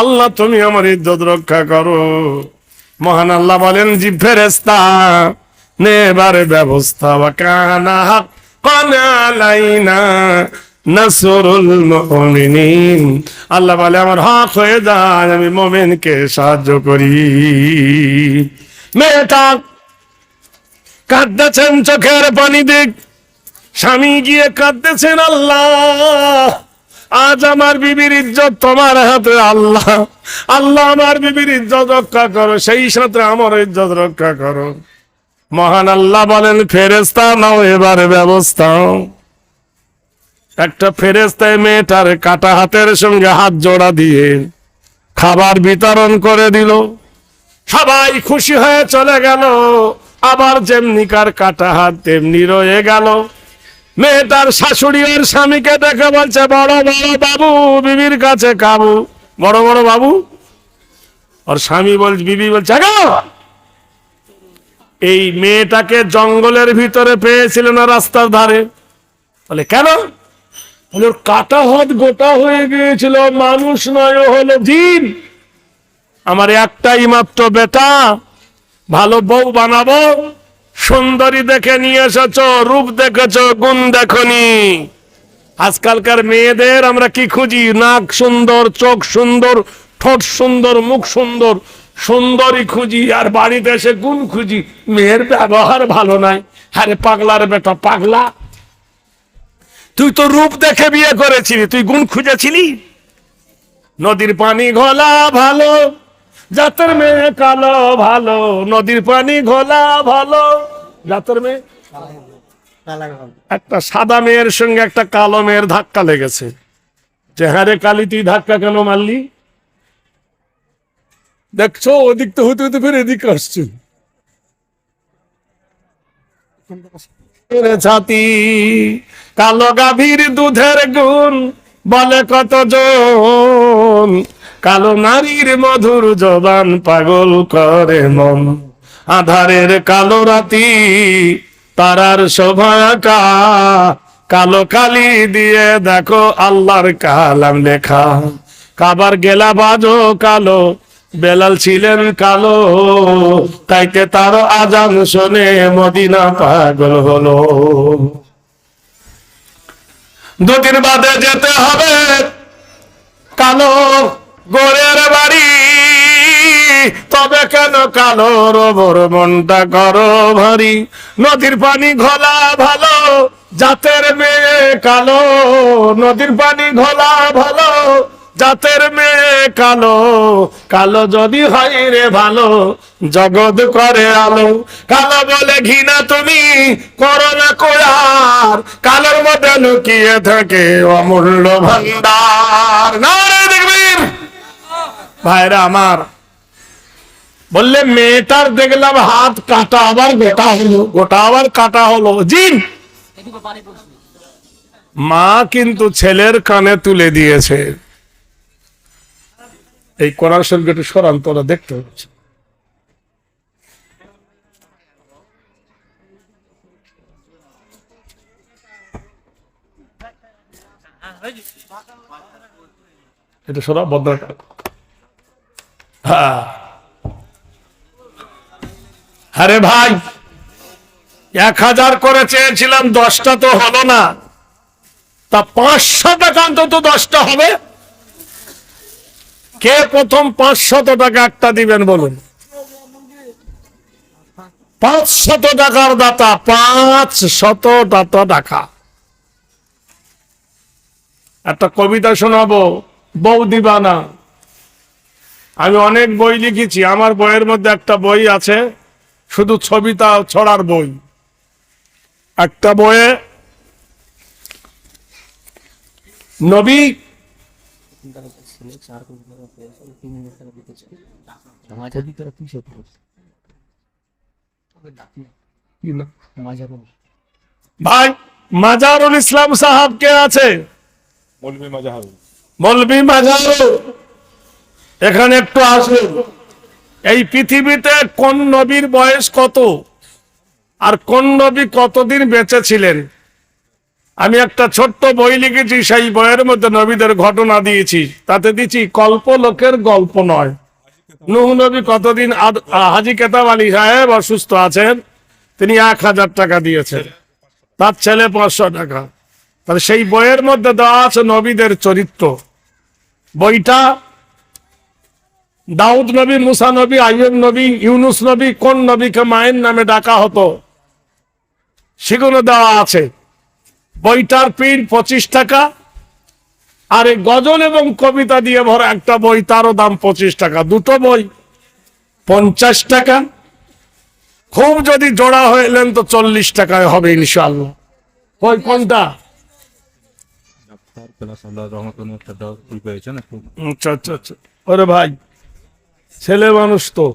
S1: আল্লাহ তুমি আমার ইজ্জত রক্ষা করো। মহান আল্লাহ বলেন, জি ফেরেশতা নেবার ব্যবস্থা, ওয়া কানা হাক্কান আলাইনা নাসরুল মুমিনিন। আল্লাহ বলে আমার হক হয়ে যায়, আমি মুমিনকে সাহায্য করি। মেয়েটা কাঁদতেছেন, চোখের পানি দিক, স্বামী গিয়ে কাঁদতেছেন, আল্লাহ আজ আমার বিবির ইজ্জত তোমার হাতে। আল্লাহ আল্লাহ আমার বিবির ইজ্জত রক্ষা করো, সেই সাথে আমার ইজ্জত রক্ষা করো। মহান আল্লাহ বলেন, ফেরেশতা নাও এবার ব্যবস্থা। একটা ফেরেশতায় মেয়েটার কাটা হাতের সঙ্গে হাত জোড়া দিয়ে খাবার বিতরণ করে দিল। সবাই খুশি হয়ে চলে গেল। আবার যেমনিকার কাটা হাত তেমনি রয়ে গেল। মেয়েটার শাশুড়ি ওর স্বামীকে দেখে বলছে, বড় বড় বাবু বিবির কাছে কাবু। বড় বড় বাবু, ওর স্বামী বলছে, বিবি বলছে, এই মেয়েটাকে জঙ্গলের ভিতরে পেয়েছিল না রাস্তার ধারে? বলে কেন? বলে ওর কাটা হাত গোটা হয়ে গিয়েছিল, মানুষ নয় ও হলো জিন। আমার একটাই মাত্র বেটা, ভালো বউ বানাবো, সুন্দরী দেখে নিয়ে এসেছ, রূপ দেখেছ, গুণ দেখনি। আজকালকার মেয়েদের আমরা কি খুঁজি? নাক সুন্দর, চোখ সুন্দর, ঠোঁট সুন্দর, মুখ সুন্দর, সুন্দরী খুঁজি, আর বাড়িতে এসে গুণ খুঁজি। মেয়ের ব্যবহার ভালো নাই। আরে পাগলার বেটা, পাগলা, তুই তো রূপ দেখে বিয়ে করেছিলি, তুই গুণ খুঁজেছিলি? নদীর পানি ঘোলা ভালো, জাতের মেয়ে কালো ভালো। নদীর পানি ঘোলা ভালো, জাতের মেয়ে। একটা সাদা মেয়ের সঙ্গে একটা কালো মেয়ের ধাক্কা লেগেছে। যে হ্যাঁ রে কালি, তুই ধাক্কা কেন মারলি? দেখছো ওদিক তো হতে হতে ফের এদিকে আসছে। ছাতি কালো গাভীর দুধের গুণ বলে কতজন, কালো নারীর মধুর জবান পাগল করে মন, আধারের কালো রাতি তারার শোভাটা, কালো কালি দিয়ে দেখো আল্লাহর কালাম লেখা, কাবার গেলা বাজো কালো, বেলাল ছিলেন কালো, তাইতে তার আজান শোনে মদিনা পাগল হলো। দুদিন বাদে যেতে হবে কালো গোরের বাড়ি, তবে কেন কালো রবর মনটা করো ভারী, নদীর পানি ঘোলা ভালো জাতের মেয়ে কালো, নদীর পানি ঘোলা ভালো জাতের মেয়ে কালো, কালো যদি হয় রে ভালো জগৎ করে আলো, কালো বলে ঘৃণা তুমি করো না কোয়ার, কালোর মধ্যে লুকিয়ে থাকে অমূল্য ভান্ডার। নারে দেখবেন ভাইরা আমার, বললে মেয়েটার দেখলাম হাত কাটা আবার গোটা হলো, গোটা আবার কাটা হলো, জিন মা কিন্তু ছেলের কানে তুলে দিয়েছে। এই কোরআন শরীফ একটু সরান, তোরা দেখতে হচ্ছে। এটা সরা বদনাটা। হ্যাঁ আরে ভাই 1000 করে চেয়েছিলাম, 10টা তো হলো না, তা 500 টাকা অন্তত 10টা হবে। কে প্রথম 500 টাকা একটা দিবেন বলুন? 500 টাকার দাতা, 500 টাকা। একটা কবিতা শোনাবো, বউ দিবা না। আমি অনেক বই লিখেছি, আমার বইয়ের মধ্যে একটা বই আছে শুধু ছবিতা ছড়ার বই। একটা বইয়ে নবী ভাই মাজারুল ইসলাম সাহাব কে আছে?
S3: মৌলভী মাজাহার।
S1: মৌলভী মাজারুল, এখানে একটু আসুন। এই পৃথিবীতে কোন নবীর বয়স কত আর কোন নবী কতদিন বেঁচে ছিলেন? আমি একটা ছোট্ট বই লিখেছি, সেই বইয়ের মধ্যে নবীদের ঘটনা দিয়েছি, তাতে দিচ্ছি কল্প লোকের গল্প নয়। নূহ নবী কতদিন, হাজী কেতাব আলী সাহেব অসুস্থ আছেন, তিনি 1000 টাকা দিয়েছেন, তার ছেলে 500 টাকা। তাহলে সেই বইয়ের মধ্যে দেওয়া আছে নবীদের চরিত্র। বইটা দাউদ নবী, মুসা নবী, আইয়ুব নবী, ইউনুস নবী, কোন নবীকে মায়ের নামে ডাকা হতো সেগুলো দেওয়া আছে। বইটার পিন 25 টাকা, আর এই গজল এবং কবিতা দিয়ে ভরা একটা বই, তারও দাম 25 টাকা। দুটো বই 50 টাকা, খুব যদি জোড়া হইলেন তো 40 টাকায় হবে ইনশাআল্লাহ। ওই কোনটা? আচ্ছা আচ্ছা আচ্ছা। ওরে ভাই ছেলে মানুষ তো,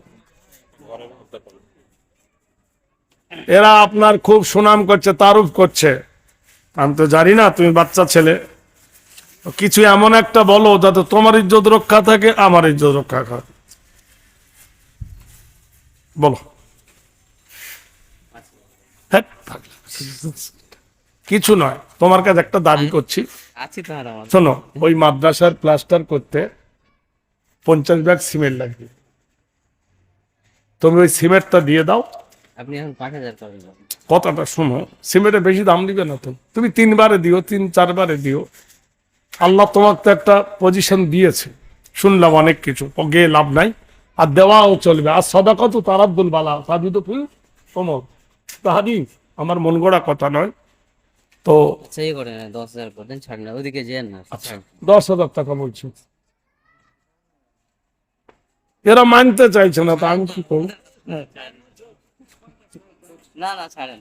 S1: এরা আপনার খুব সুনাম করছে, তারুফ করছে। আমি তো জানি না, তুমি বাচ্চা ছেলে, কিছু এমন একটা বলো যাতে তোমার ইজ্জত রক্ষা থাকে, আমার ইজ্জত রক্ষা থাকে। বলো। হ্যাঁ, কিছু নয়, তোমার কাছে একটা দাবি করছি। শোনো, ওই মাদ্রাসার প্লাস্টার করতে 50 ব্যাগ সিমেন্ট লাগবে, তুমি ওই সিমেন্টটা দিয়ে দাও।
S2: আপনি এখন 5000 পাবেন।
S1: কথাটা শোনো, সিমেন্টের বেশি দাম দিবে না তো, তুমি 3 বারে দিও, 3-4 বারে দিও। আল্লাহ তোমাকে তো একটা পজিশন দিয়েছে, শুনলাম অনেক কিছু, গিয়ে লাভ নাই, আর দেওয়াও চলবে। আর সদাকা তো তারাদ্দুল বালা সাজু তো ফুল তোমার তাহাদি, আমার মন গড়া কথা নয় তো।
S2: সেই করে 10000 করে দেন, ছাড় না, ওইদিকে যেন না।
S1: আচ্ছা 10,000 টাকা বলছি, এরা মানতে চাইছে না, তা আমি কি করব?
S2: না না ছাড়েন।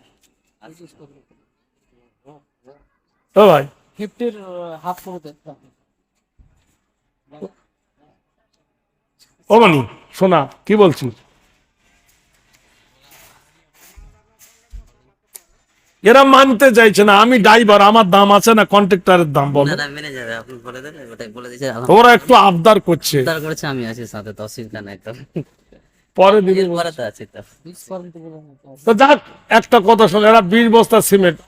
S1: ও ভাই
S2: 50 হাফ করে দেন।
S1: ও মানি শোনা, কি বলছিস? এরা মানতে চাইছে না, আমি ড্রাইভার, আমার দাম আছে না কন্ট্রাক্টরের দাম বলো।
S4: না না মেনে যাবে, আপনি বলে দেন, ওটাই বলে দিয়েছে।
S1: ওরা একটু আবদার করছে,
S4: তার করেছে, আমি আছি সাথে, তো অসুবিধা নাই তো।
S1: পরে দিবি।
S4: এর পরে তো আছে তো।
S1: তো যাক, একটা কথা শোনো, এরা 20 বস্তা সিমেন্ট,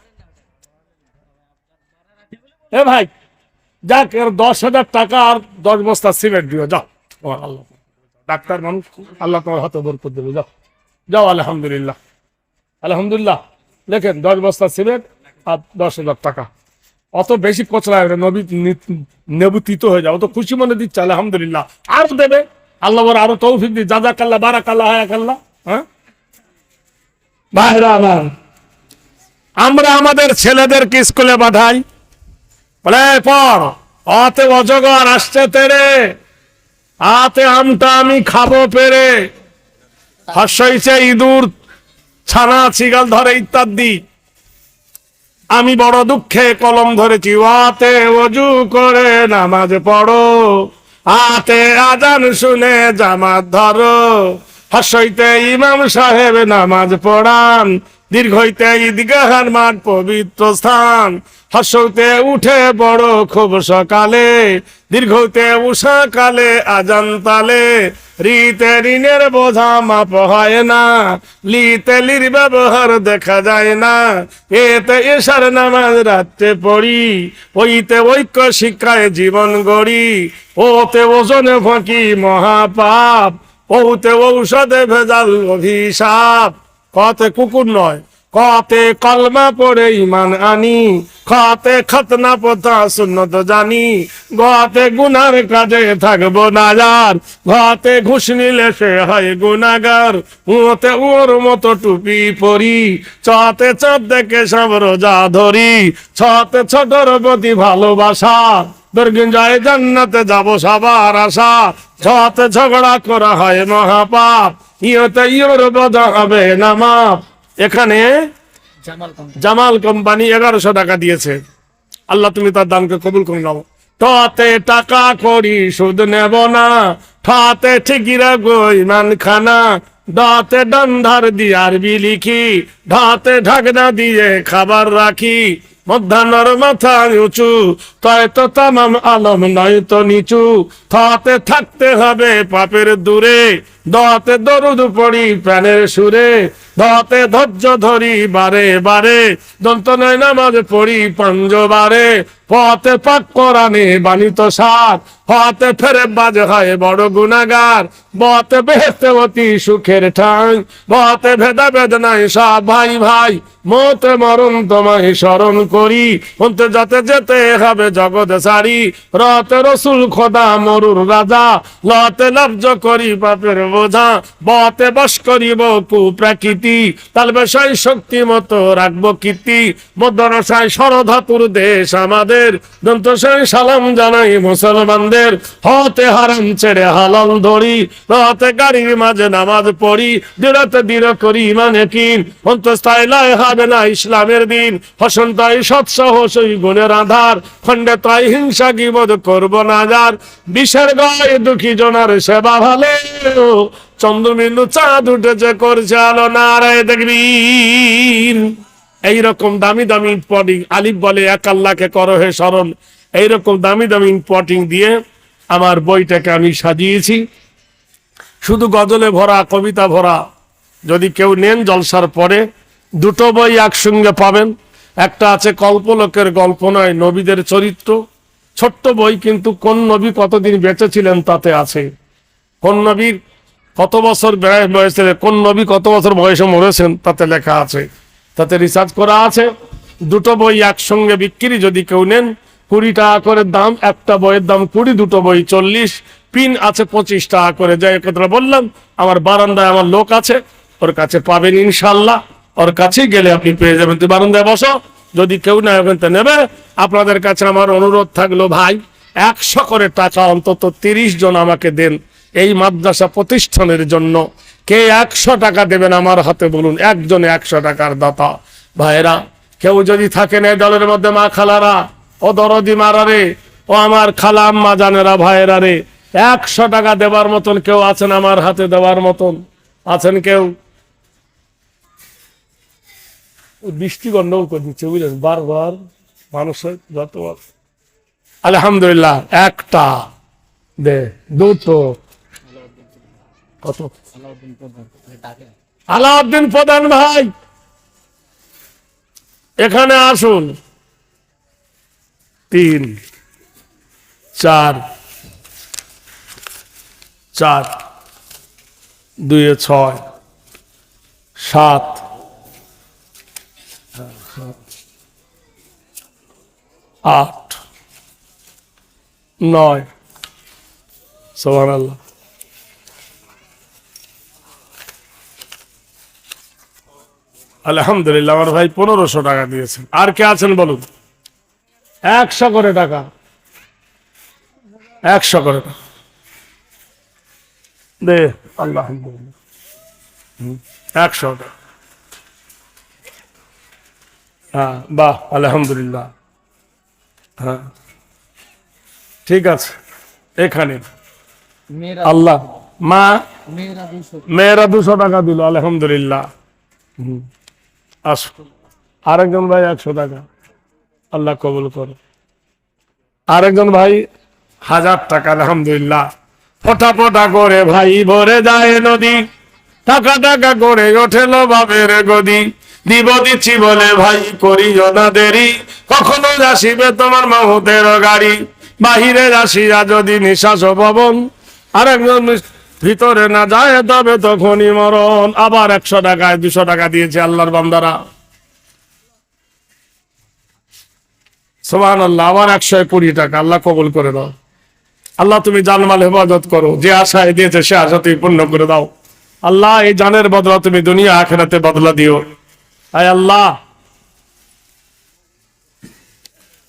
S1: এ ভাই যাক, এর 10,000 টাকা আর 10 বস্তা সিমেন্ট দিও, যাও। ও আল্লাহ, ডাক্তার মানুষ, আল্লাহ তোমার হাতে বরকত দেবে, যাও যাও। আলহামদুলিল্লাহ, আলহামদুলিল্লাহ, দেখেন 10 বস্তা সিমেন্ট আর 10,000 টাকা। অত বেশি কচলা নবী নেবু তিতো হয়ে যাও, অত খুশি মনে দিচ্ছে, আলহামদুলিল্লাহ। আরো দেবে আল্লাহ, বড় আরো তৌফিক দি, জাযাকাল্লাহ, বারাকাল্লাহ, হায়াকাল্লাহ। হ্যাঁ ভাইরা আমার, আমরা আমাদের ছেলেদেরকে স্কুলে পাঠাই, বলে পড়, অতে অজগর আসছে তেরে, আতে আমটা আমি খাবো পেরে, হাসছে ইঁদুর, ছানা ছিগাল ধরে ইত্যাদি। আমি বড় দুঃখে কলম ধরেছি, ওয়াতে ওযু করে নামাজ পড়ো, আতে আজান শুনে জামাত ধরো, হাসইতে ইমাম সাহেব নামাজ পড়ান, দীর্ঘ হইতে ঈদগাহের মাঠ পবিত্র স্থান, হাসইতে উঠে বড় খুব সকালে, দীর্ঘ হইতে উষা কালে আজান তালে, রিতে ঋণের বোঝা মাপ হয় না, লিতে লির ব্যবহার দেখা যায় না, এতে এশার নামাজ রাত্রে পড়ি, ওইতে ঐক্য শিক্ষায় জীবন গড়ি, ওতে ওজনে ফাঁকি মহাপাপ, ওতে ঔষধে ভেজাল অভিশাপ। কতে কুকুর নয়, কতে কলমা পড়ে ইমান আনি, খতে খতনা পথা সুন্নত জানি, গতে গুনার কাজে থাকবো নাজার, ঘতে ঘুষ নিলে সে হয় গুনাগার, ওতে ওর মতো টুপি পরি, চতে চাঁদ দেখে সব রোজা ধরি, ছতে ছোটর প্রতি ভালোবাসা, দর্গিন যায় জান্নাতে যাবো সবার আশা, ছতে ঝগড়া করা হয় মহাপাপ, ইয়তে ইয়র বোঝা হবে না মাপ। এখানে জামাল কোম্পানি 1100 টাকা দিয়েছে, আল্লাহ তুমি তার দানকে কবুল করে নাও। টতে টাকা করি সুদ নেব না, ঠাতে ঠিকই রাখবো ইমান খানা, দাতে ডান্ধার দিয়ার বি লিখি, ঢাতে ঢাকনা দিয়ে খাবার রাখি, মধ্যাহ্নর মাথা উঁচু, তয় তো তামাম আলম নয় তো নিচু, থাতে থাকতে হবে পাপের দূরে, দতে দরুদ পড়ি প্রাণের সুরে, দতে ধৈর্য ধরি বারে বারে, দন্ত নয় নামাজ পড়ি পঞ্জবারে, পথে পাক কোরআনে বাণিত সার, হতে ফেরে বাজ হয় বড় গুনাগার, বতে বেহেশতে অতি সুখের ঠাঁই, বতে ভেদা বেদনায় সব ভাই ভাই, মতে মরণ তোমায় স্মরণ করি, অন্তে যাতে যেতে হবে জগৎ সারি, রতে রসুল খোদা মরুর রাজা, লতে লব্জ করি পাপের বোঝা, বতে বশ করিব কুপ্রাকৃতি, তাল বেশাই শক্তি মতো রাখবো কীর্তি, মধ্যরসায় সরধাতুর দেশ আমাদের, দন্তসায় সালাম জানাই মুসলমানদের, হতে হারাম ছেড়ে হালাল ধরি, রতে গাড়ির মাঝে নামাজ পড়ি, দৃঢ়তে দৃঢ় করি মানে কিন, অন্তস্থায় লয় হবে না ইসলামের দিন, হসন্তায় সৎসহ সই গুণের আধার, খণ্ডে তাই হিংসা গীবত করব না যার, বিষের গায়ে দুঃখী জনার সেবা ভালো, চন্দ্রবিন্দু চাঁদ উঠেছে করছে আলো নারায় দেখবিন। এইরকম দামি দামি পটিং, আলিফ বলে এক আল্লাহকে করো হে স্মরণ, এইরকম দামি দামি পটিং দিয়ে আমার বইটাকে আমি সাজিয়েছি, শুধু গজলে ভরা, কবিতা ভরা। যদি কেউ নেন জলসার পরে, দুটো বই একসঙ্গে পাবেন, একটা আছে কল্পলোকের গল্প নয় নবীদের চরিত্র, ছোট্ট বই, কিন্তু কোন নবী কতদিন বেঁচে ছিলেন তাতে আছে, কোন নবীর কত বছর বয়সে, কোন নবী কত বছর বয়সে মরেছেন তাতে লেখা আছে, তাতে রিসার্চ করা আছে। দুটো বই একসঙ্গে বিক্রি, যদি কেউ নেন 20 টাকা করে দাম, একটা বইয়ের দাম 20, দুটো বই 40, পিন আছে 25 টাকা করে। যাই কথা বললাম, আমার বারান্দায় আমার লোক আছে, ওর কাছে পাবেন ইনশাল্লাহ, ওর কাছে গেলে আপনি পেয়ে যাবেন। তুই বারান্দায় বসো, যদি কেউ না এখান থেকে নেবে, আপনাদের কাছে আমার অনুরোধ থাকলো ভাই 100 করে টাকা অন্তত 30 জন আমাকে দেন এই মাদ্রাসা প্রতিষ্ঠানের জন্য। কে 100 টাকা দেবেন আমার হাতে বলুন, একজনে 100 টাকার দাতা। ভাইরা কেউ যদি থাকেন এই দলের মধ্যে, মা খালারা, ও দরদি মারারে, ও আমার খালা আম্মা জানেরা, ভাইয়েরা রে, 100 টাকা দেবার মতন কেউ আছেন আমার হাতে দেওয়ার মতন? আছেন কেউ? বৃষ্টি গন্ডগোল করে দিচ্ছে বুঝলেন, বারবার মানুষের যত আলহামদুলিল্লাহ একটা দে দুটো কত আলাউদ্দিন প্রধান ভাই এখানে আসুন, 3 4 4 2 6 7 8 9 সুবহানাল্লাহ। আলহামদুলিল্লাহ আমার ভাই 1500 টাকা দিয়েছেন। আর কে আছেন বলুন? 100 করে টাকা, 100 করে টাকা দে আলহামদুলিল্লাহ। 100 টাকা, হ্যাঁ বাহ আলহামদুলিল্লাহ। হ্যাঁ ঠিক আছে, এখানে আল্লাহ মা মেয়েরা 200 টাকা দিল আলহামদুলিল্লাহ। আসো আরেকজন ভাই 100 টাকা, আল্লাহ কবুল করো। আরেকজন ভাই 1000 টাকা আলহামদুলিল্লাহ। ফোটা ফোটা করে ভাই ভরে যায় নদী, টাকা টাকা করে ওঠেল বাবের গদি, দিব দিচ্ছি বলে ভাই করিও না দেরি, কখনো আসিবে তোমার মাহুতের গাড়ি, বাহিরে আসিয়া যদি নিঃশ্বাস পবন, আরেকজন ভিতরে না যায় তবে তখনই মরণ। আবার 100 টাকায় 200 টাকা দিয়েছে আল্লাহর বান্দারা, সুবহানাল্লাহ। আবার 120 টাকা, আল্লাহ কবুল করে দাও। আল্লাহ তুমি জানমাল হেফাজত করো, যে আশায় দিয়েছে সে আশা তুমি পূর্ণ করে দাও। আল্লাহ এই জানের বদলা তুমি দুনিয়া আখিরাতে বদলা দিও। আয় আল্লাহ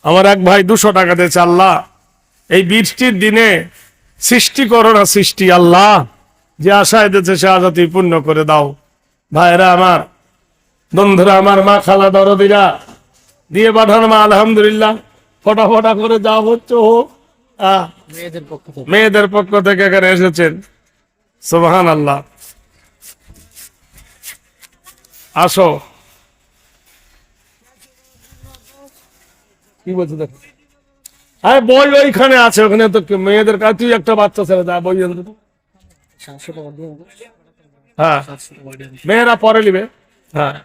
S1: আমার এক ভাই 200 টাকা দিয়েছে, আল্লাহ এই বৃষ্টির দিনে সৃষ্টি করো না সৃষ্টি, আল্লাহ যে আশায় দিয়েছে সে আশা তুমি পূর্ণ করে দাও। ভাইরা আমার, বন্ধুরা আমার, মা খালা দরদিরা দিয়ে পাঠান মা আলহামদুলিল্লাহ। ফটা ফটা করে যা হচ্ছে হোক। মেয়েদের পক্ষ থেকে এখানে এসেছেন, সুবহানাল্লাহ। আসো, কি বলছো দেখ, হ্যাঁ বই ওইখানে আছে, ওখানে তো মেয়েদের কাছে তুই একটা বাচ্চা ছেলে যা বই আনতে তো। হ্যাঁ মেয়েরা পরে নিবে, হ্যাঁ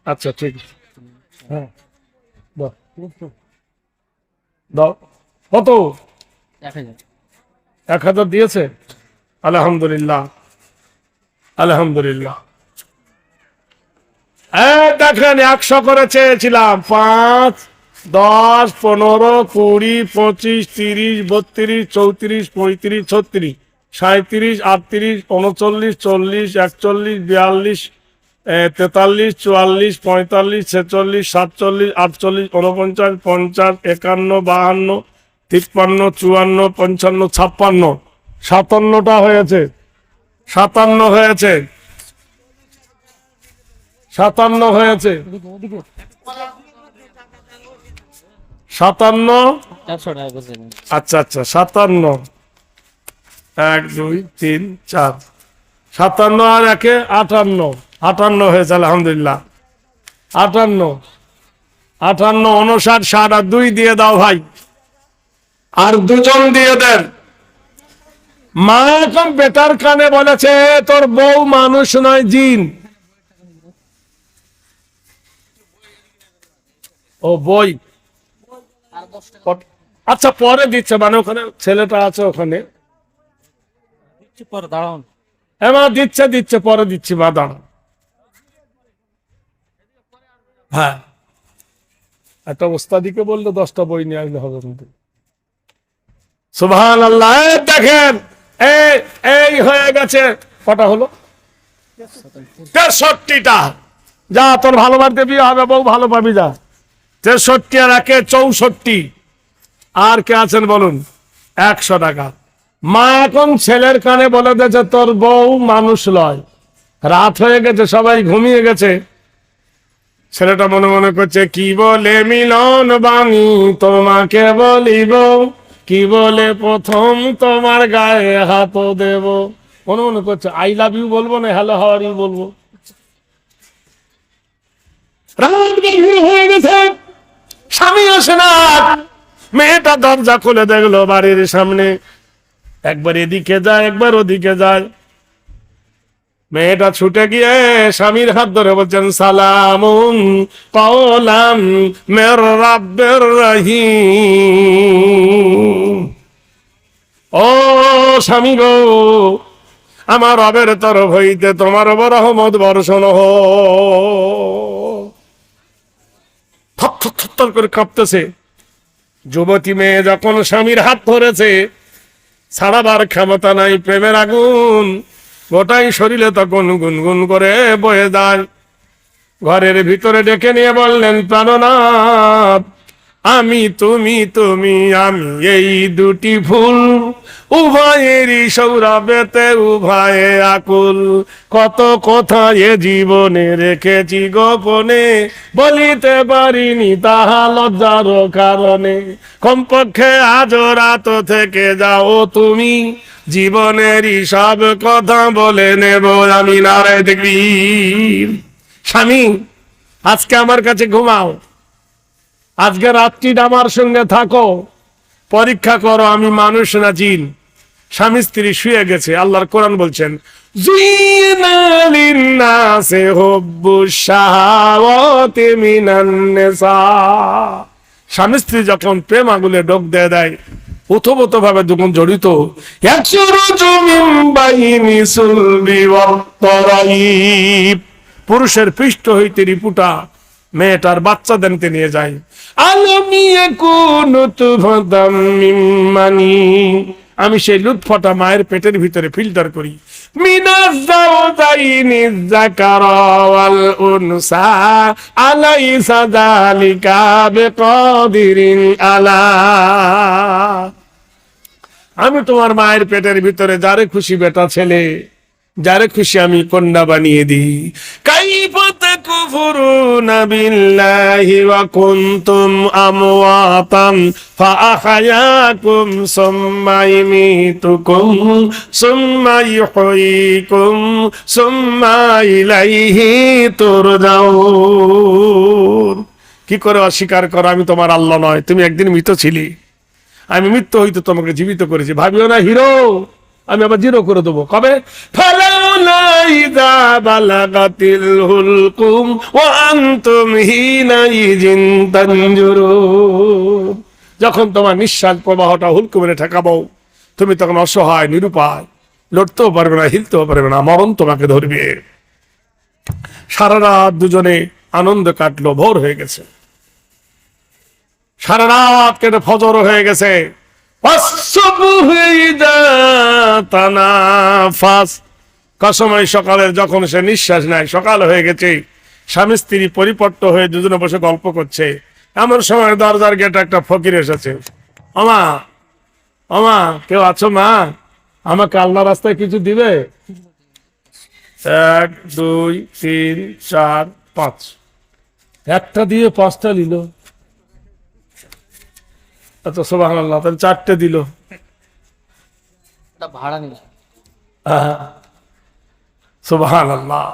S1: আচ্ছা ঠিক আছে। হ্যাঁ দাও কত? 1000 দিয়েছে আলহামদুলিল্লাহ আলহামদুলিল্লাহ। দেখেন 100 করে চেয়েছিলাম, 5 10 15 20 25 30 32 34 35 36 37 38 39 40 41 42 43 44 45 46 47 48 49 50 51 52 53 54 55 56 57টা হয়েছে, 57 হয়েছে, 57 হয়েছে, 57। আচ্ছা আচ্ছা 57, 1 2 3 4 57 আর 1 58, 58 হয়েছে আলহামদুলিল্লাহ। 58 58 59 60 আর 2 দিয়ে দাও ভাই, আর 2 জন দিয়ে দেন। মা এখন বেটার কানে বলেছে তোর বউ মানুষ নয় জিন। ও বই, আচ্ছা পরে দিচ্ছে, মানে ওখানে ছেলেটা আছে ওখানে
S2: দাঁড়ান,
S1: হ্যাঁ মা দিচ্ছে দিচ্ছে পরে দিচ্ছি মা দাঁড়ান। হ্যাঁ একটা ওস্তাদিকে বললে 10টা বই নিয়ে আসলে হবে কিন্তু। সুবহানাল্লাহ। দেখেন এই হয়ে গেছে, কটা হলো? 63টা। যা তোর ভালো বাড়িতে বিয়ে হবে, বউ ভালো পাবি যা। 63 আর 1 64। আর কে আছেন বলুন? 100 টাকা। মা এখন ছেলের কানে বলে দিয়েছে তোর বউ মানুষ লয়। রাত হয়ে গেছে, সবাই ঘুমিয়ে গেছে। ছেলেটা মনে মনে করছে কি বলে মিলন বাণী তোমাকে বলিব, কি বলে প্রথম তোমার গায়ে হাত দেব। মনে মনে করছে আই লাভ ইউ বলবো না হ্যালো হাউ আর ইউ বলবো। রাত গভীর হয়ে গেছে, স্বামী আসে না। মেয়েটা দরজা খুলে দেখলো বাড়ির সামনে, একবার এদিকে যায় একবার ওদিকে যায়। মেয়েটা ছুটে গিয়ে স্বামীর হাত ধরে বলছেন, সালামুন কাওলাম মির রাব্বির রহিম। ও স্বামী গো, আমার রবের তরফ হইতে তোমার উপর রহমত বর্ষণ হোক। থর করে কাঁপতেছে। যুবতী মেয়ে যখন স্বামীর হাত ধরেছে, ছাড়াবার ক্ষমতা নাই, প্রেমের আগুন গোটাই শরীরে তখন গুনগুন করে বয়ে যায়। ঘরের ভিতরে ডেকে নিয়ে বললেন, প্রাণনাথ, আমি তুমি তুমি আমি এই দুটি ফুল, উভয়েরই সৌরভেতে উভয়ে আকুল। কত কথা এ জীবনে রেখেছি গোপনে, বলিতে পারিনি তাহা লজ্জার কারণে। কমপক্ষে আজ রাত থেকে যাও তুমি, জীবনেরই সব কথা বলে নেব আমি। নারায়ে তাকবীর। স্বামী, আজকে আমার কাছে ঘুমাও, আজকে রাত্রি আমার সঙ্গে থাকো, পরীক্ষা করো আমি মানুষ না জিন। স্বামী স্ত্রী শুয়ে গেছে। আল্লাহর কোরআন বলছেন, যুইনা লিন্নাসি হুব্বুশ শাহাওয়াতি মিনান নিসা। স্বামী স্ত্রী যখন প্রেম আগুলে ডোব দিয়ে দেয়, ওতপ্রোত ভাবে যখন জড়িত, ইয়াখরুজু মিন বাইনি সুলবি ওয়াত তারাইব, পুরুষের পৃষ্ঠ হইতে রিপুটা মেয়েটার বাচ্চা দেনতে নিয়ে যায়। আলামি ইয়াকুনু তুফাদাম মিন মানি, আমি সেই লুৎফাটা মায়ের পেটের ভিতরে ফিল্টার করি। মিনাজ যাওজাইনি যাকারা ওয়াল উনসা, আলাইসা যালিকা বিকাদিরিন আলা। আমি তোমার মায়ের পেটের ভিতরে যারে খুশি বেটা ছেলে, যারে খুশি আমি কন্যা বানিয়ে দিই। কাইফা তাকফুরুনা বিল্লাহি ওয়া কুনতুম আমওয়াতান ফাআহয়াকুম সুম্মা ইমিতুকুম সুম্মা ইহয়িকুম সুম্মা ইলাইহি তুরজাউন। কি করে অস্বীকার করো আমি তোমার আল্লাহ নয়? তুমি একদিন মৃত ছিলি, আমি মৃত্যু হইতে তোমাকে জীবিত করেছি। ভাবিও না হিরো, আমি আবার জিরো করে দেবো। কবে? ফালাউলা ইযা বালাগাতিল হুলকুম ওয়া আনতুম হিনাইযিন তানজুরুন। যখন তোমার নিঃশ্বাস প্রবাহটা হুলকুমে ঠেকাবো, তুমি তখন অসহায় নিরুপায়, লড়তেও পারবে না, হিলতেও পারবে না, মরণ তোমাকে ধরবে। সারা রাত দুজনে আনন্দ কাটলো, ভোর হয়ে গেছে। সারা রাত কেটে ফজর হয়ে গেছে। কসময় সকালের যখন সে নিঃশ্বাস নেয়, সকাল হয়ে গেছে, স্বামী স্ত্রী পরিপট্ট হয়ে দুজনে বসে গল্প করছে। এমন সময় দরজার গেটে একটা ফকির এসেছে। আমা, আমা, কেউ আছো মা? আমাকে আল্লাহ রাস্তায় কিছু দিবে? 1 2 3 4 5, একটা দিয়ে 5টা নিল। আচ্ছা সুবহানাল্লাহ, তাহলে 4টে দিল।
S2: ভাড়া নিল।
S1: সুবহানাল্লাহ।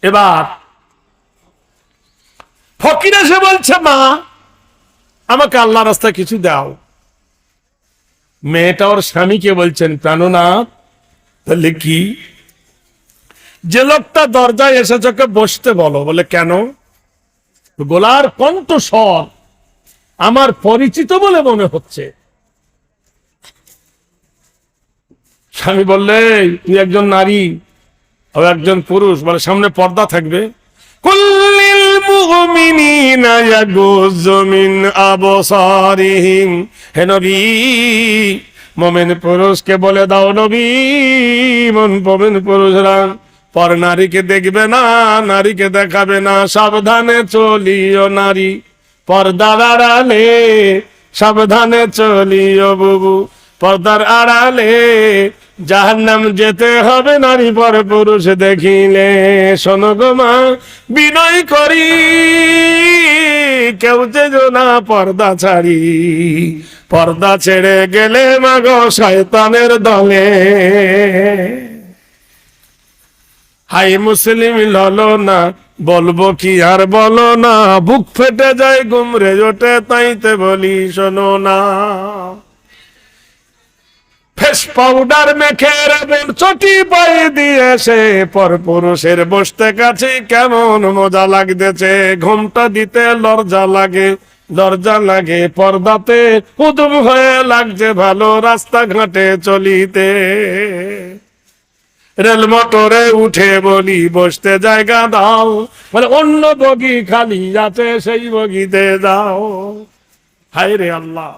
S1: এবার ফকির এসে বলছে, মা আমাকে আল্লাহ রাস্তায় কিছু দাও। মেয়েটা ওর স্বামীকে বলছেন, প্রাণনাথ, তাহলে কি? যে লোকটা দরজায় এসেছে ওকে বসতে বলো। বলে কেন? গলার কণ্ঠস্বর আমার পরিচিত বলে মনে হচ্ছে। স্বামী বললে, তুই একজন নারী ও একজন পুরুষ, বলে সামনে পর্দা থাকবে। কুল্লিল মুমিনিনা ইয়াগুযু মিন আবসারিহিম। হে নবী, মুমিন পুরুষকে বলে দাও, নবী, মুমিন পুরুষরা পর নারীকে দেখবে না, নারীকে দেখাবে না, সাবধানে চলিও নারী, পর্দার আড়ালে সাবধানে চলিও বুবু, পর্দার আড়ালে জাহান্নাম যেতে হবে নারী পর পুরুষ দেখিলে। শোনো গো মা, বিনয় করি কেউ যেও না পর্দা ছাড়ি, পর্দা ছেড়ে গেলে মাগো শয়তানের দলে। হাই মুসলিম ললো না বলবো কি আর বলো না, বুক ফেটে যায় গুমরে ওঠে, তাইতে বলি শোনো না। ফেস পাউডার মেখে রেবন চটি পায়ে দিয়েছে, পর পুরুষের বসতে কাছে কেমন মজা লাগতেছে। ঘুমটা দিতে লজ্জা লাগে পর্দাতে, উদুম হয়ে লাগছে ভালো রাস্তাঘাটে চলিতে। রেল মোটরে উঠে বলি বসতে জায়গা দাও, বলে অন্য বগি খালি আছে সেই বগিতে যাও। হায় রে আল্লাহ,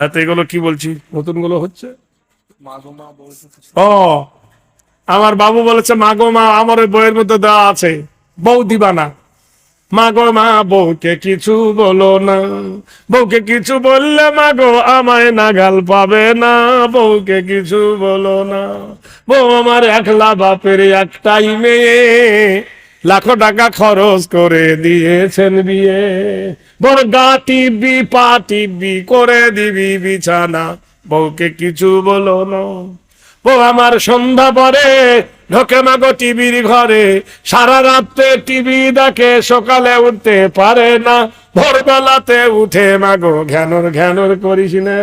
S1: এত এগুলো কি বলছি, নতুন গুলো হচ্ছে। ও আমার বাবু বলেছে মা গো মা, আমার ওই বইয়ের মধ্যে দেওয়া আছে বউ দিবা না। মা গো মা, বউকে কিছু বলো না, বউকে কিছু বললে মা গো আমায় নাগাল পাবে না। বউকে কিছু বলো না, বউ আমার একলা বাপের একটাই মেয়ে, লাখো টাকা খরচ করে দিয়েছেন বিয়ে। বড় গা টিপবি পা টিপবি করে দিবি বিছানা, বউকে কিছু বলো না। বউ আমার সন্ধ্যা পরে ঢোকে মাগো টিভির ঘরে, সারা রাত্রে টিভি দেখে সকালে উঠতে পারে না। ভোরবেলাতে উঠে মাগো ঘ্যানর করিস না।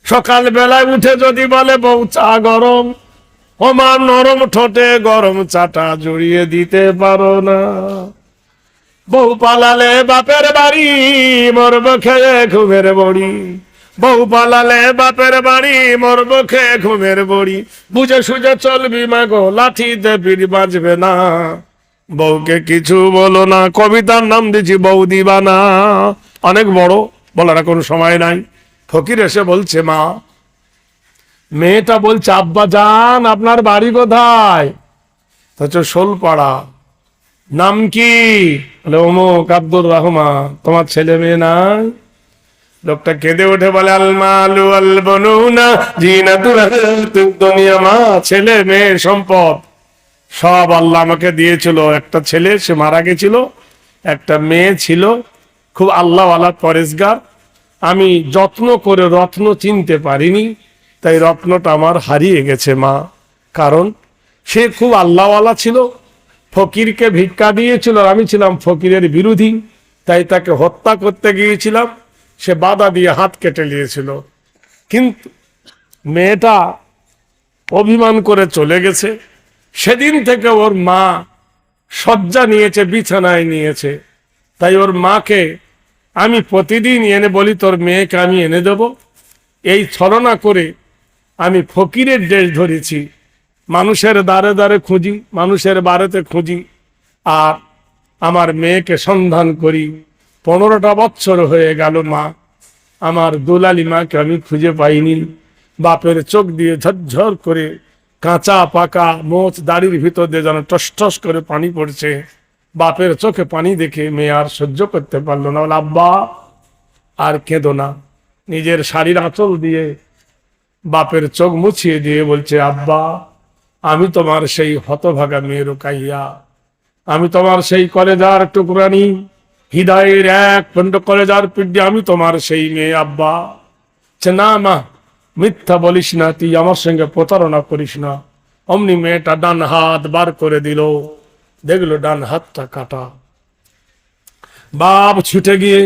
S1: সকাল বেলায় উঠে যদি বলে বউ চা গরম, ও মা নরম ঠোঁটে গরম চাটা জড়িয়ে দিতে পারো না। বউ পালালে বাপের বাড়ি, মরব খেয়ে ঘুমের বড়ি। বউ পালালে বাপের বাড়ি, মরব খেয়ে ঘুমের বড়ি। বুঝে সুঝে চলবি মাগো, লাঠি দেবীর বাজবে না। বউকে কিছু বলো না, কবিতার নাম দিয়েছি বউ দিবা না। অনেক বড়, বলার কোনো সময় নাই। ফকির এসে বলছে মা, মেয়েটা বলছে আব্বা জান আপনার বাড়ি কোথায়? হচ্ছে শোলপাড়া। নাম কি? বলে অমুক আব্দুর রহমান। তোমার ছেলে মেয়ে নাই? লোকটা কেঁদে উঠে বলে আল মালু আল বনুনা জিনাতুল হায়াতুদ দুনিয়া। মা, ছেলে মেয়ে সম্পদ সব আল্লাহ আমাকে দিয়েছিল। একটা ছেলে সে মারা গেছিল, একটা মেয়ে ছিল খুব আল্লাহওয়ালা পরেশগার। আমি যত্ন করে রত্ন চিনতে পারিনি, তাই রত্নটা আমার হারিয়ে গেছে মা। কারণ সে খুব আল্লাহওয়ালা ছিল, ফকিরকে ভিক্ষা দিয়েছিল, আমি ছিলাম ফকিরের বিরোধী, তাই তাকে হত্যা করতে গিয়েছিলাম। সে বাধা দিয়ে হাত কেটে নিয়েছিল, কিন্তু মেয়েটা অভিমান করে চলে গেছে। সেদিন থেকে ওর মা শয্যা নিয়েছে, বিছানায় নিয়েছে। তাই ওর মাকে আমি প্রতিদিন এনে বলি তোর মেয়েকে আমি এনে দেব। এই ছলনা করে আমি ফকিরের দেশ ধরেছি, মানুষের দ্বারে দ্বারে খুঁজি, মানুষের বাড়িতে খুঁজি, আর আমার মেয়েকে সন্ধান করি। 15টা বছর হয়ে গেল মা, আমার দুলালি মাকে আমি খুঁজে পাইনি। বাপের চোখ দিয়ে ঝরঝর করে কাঁচা পাকা মোচ দাড়ির ভিতর দিয়ে যেন টস টস করে পানি পড়ছে। বাপের চোখে পানি দেখে মেয়ে আর সহ্য করতে পারলো না, বলে আব্বা আর কেঁদো না। নিজের শাড়ির আঁচল দিয়ে বাপের চোখ মুছিয়ে দিয়ে বলছে আব্বা, আমি তোমার সেই হতভাগা মেয়ে রুকাইয়া, আমি তোমার সেই কলেজার টুকরানি, হৃদয়ের এক খণ্ড কলেজার পিণ্ডি, আমি তোমার সেই মেয়ে আব্বা। না মা, মিথ্যা বলিস না, তুই আমার সঙ্গে প্রতারণা করিস না। অমনি মেয়েটা ডান হাত বার করে দিল, দেখলো ডান হাতটা কাটা। বাপ ছুটে গিয়ে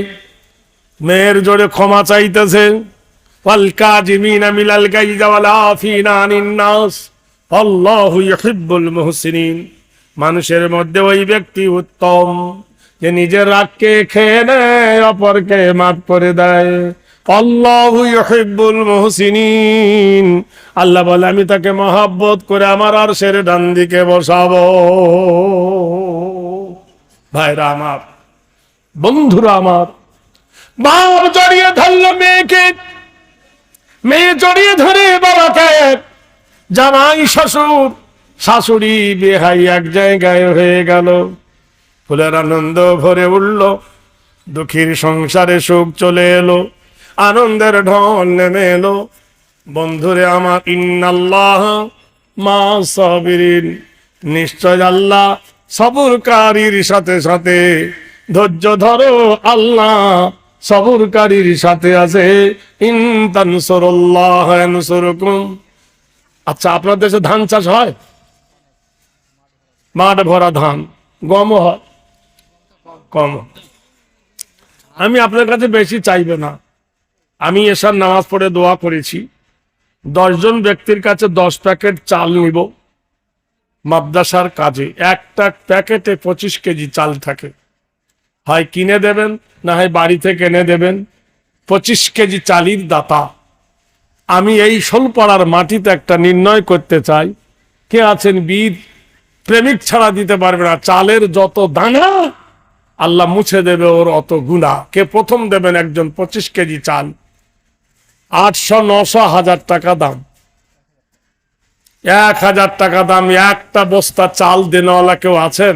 S1: মেয়ের জোরে ক্ষমা চাইতেছে। ওয়াল কাযিমিনা মিনাল গায়জি ওয়াল আফিনা আনিন নাস আল্লাহু ইউহিব্বুল মুহসিনিন। মানুষের মধ্যে ওই ব্যক্তি উত্তম যে নিজের রাগকে খেয়ে নেয়, অপরকে মাফ করে দেয়। আল্লাহু ইউহিব্বুল মুহসিনিন, আল্লাহ বলে আমি তাকে মহব্বত করে আমার আরশের ডান দিকে বসাবো। ভাইরা আমার, বন্ধুরা আমার, বাপ জড়িয়ে ধরল মেয়েকে, মেয়ে জড়িয়ে ধরে বাবাকে। জামাই শ্বশুর শাশুড়ি বেহাই এক জায়গায় হয়ে গেল। ফুলের আনন্দ ভরে উঠল, দুঃখীর সংসারে সুখ চলে এলো, আনন্দের ঢল নেমে এলো। বন্ধুরে আমার, ইন্নাল্লাহ মা সাবিরিন, নিশ্চয় আল্লাহ সবুরকারীর সাথে সাথে। ধৈর্য ধরো, আল্লাহ সবুরকারীর সাথে আছে। ইন তানসুরুল্লাহ ইয়ানসুরকুম, আচ্ছা, আপনার দেশে ধান চাষ হয়? মাঠ ভরা ধান, গমও হয়? কম। আমি আপনার কাছে বেশি চাইবে না। আমি এসার নামাজ পড়ে দোয়া করেছি, 10 জন ব্যক্তির কাছে 10 প্যাকেট চাল নিব মাদ্রাসার কাজে। একটা প্যাকেটে 25 কেজি চাল থাকে, হয় কিনে দেবেন না হয় বাড়ি থেকে এনে দেবেন। 25 কেজি চালির দাতা। আমি এই শোলপাড়ার মাটিতে একটা নির্ণয় করতে চাই, কে আছেন বীর? প্রেমিক ছাড়া দিতে পারবে না। চালের যত দানা আল্লাহ মুছে দেবে ওর অত গুনাহ। কে প্রথম দেবেন? একজন। 25 কেজি চাল, 800, 900, 1000 টাকা দাম। 1000 টাকা দাম একটা বস্তা চাল দেনওয়ালা কেউ আছেন?